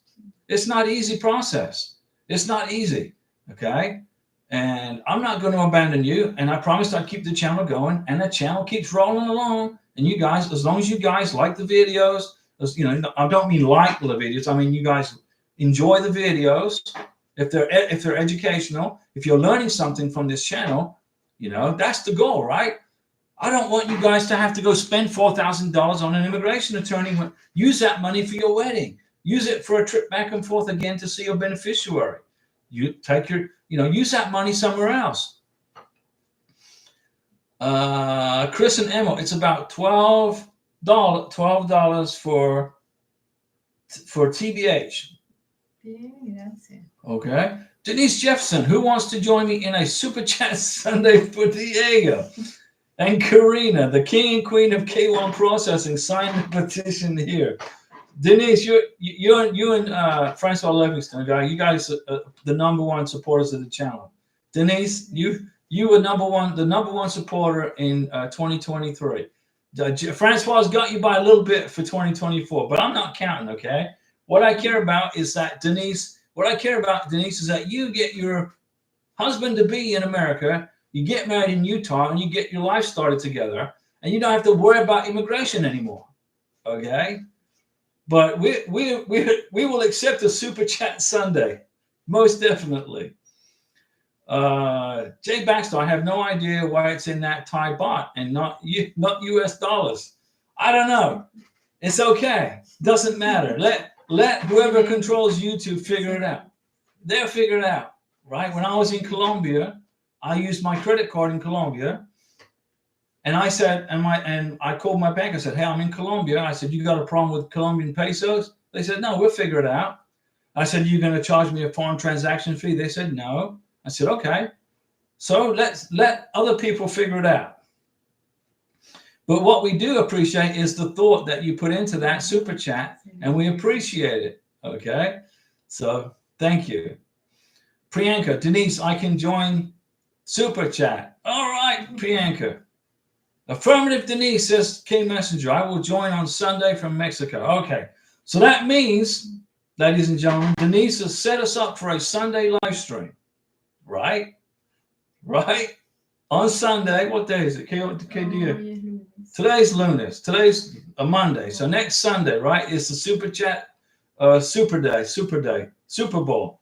It's not an easy process. It's not easy. Okay. And I'm not going to abandon you. And I promised I'd keep the channel going, and the channel keeps rolling along. And you guys, as long as you guys like the videos, I don't mean like the videos. I mean, you guys enjoy the videos. If they're educational, if you're learning something from this channel, that's the goal, right? I don't want you guys to have to go spend $4,000 on an immigration attorney. Use that money for your wedding. Use it for a trip back and forth again to see your beneficiary. You take use that money somewhere else. Chris and Emma, it's about $12 for TBH. Okay. Denise Jefferson, who wants to join me in a super chat Sunday for Diego? And Karina, the king and queen of K1 processing, sign the petition here. Denise, you and Francois Livingston, you guys are the number 1 supporters of the channel. Denise, you were the number one supporter in 2023. Francois got you by a little bit for 2024, but I'm not counting. Okay, what I care about is that Denise. What I care about, Denise, is that you get your husband to be in America, you get married in Utah, and you get your life started together, and you don't have to worry about immigration anymore. Okay. But we will accept a super chat Sunday, most definitely. Jay Baxter, I have no idea why it's in that Thai baht and not US dollars. I don't know. It's okay. Doesn't matter. Let whoever controls YouTube figure it out. They'll figure it out, right? When I was in Colombia, I used my credit card in Colombia, and I said, and I called my bank. I said, "Hey, I'm in Colombia." I said, "You got a problem with Colombian pesos?" They said, "No, we'll figure it out." I said, "You're going to charge me a foreign transaction fee?" They said, "No." I said, "Okay." So let other people figure it out. But what we do appreciate is the thought that you put into that super chat, and we appreciate it. Okay, so thank you, Priyanka. Denise, I can join super chat. All right, Priyanka. Affirmative, Denise says K Messenger. I will join on Sunday from Mexico. Okay, so that means, ladies and gentlemen, Denise has set us up for a Sunday live stream, right? Right? On Sunday, what day is it? Today's lunes. Today's a Monday. So next Sunday, right, is the super chat, super day, Super Bowl.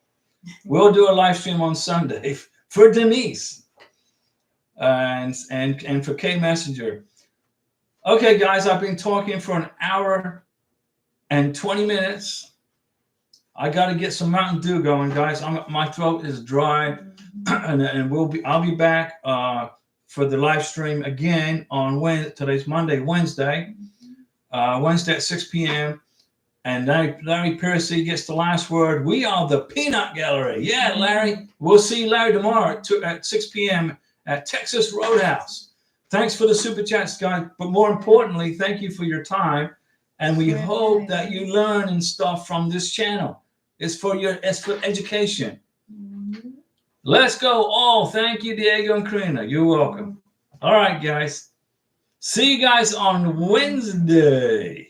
We'll do a live stream on Sunday for Denise and for K Messenger. Okay, guys, I've been talking for an hour and 20 minutes. I got to get some Mountain Dew going, guys. My throat is dry, and I'll be back for the live stream again on Wednesday. Today's Wednesday at 6 p.m. And Larry Piercy gets the last word. We are the Peanut Gallery. Yeah, Larry. We'll see Larry tomorrow at 6 p.m. at Texas Roadhouse. Thanks for the super chats, guys. But more importantly, thank you for your time. And we hope that you learn and stuff from this channel. It's for education. Let's go all. Thank you, Diego and Karina. You're welcome. All right, guys. See you guys on Wednesday.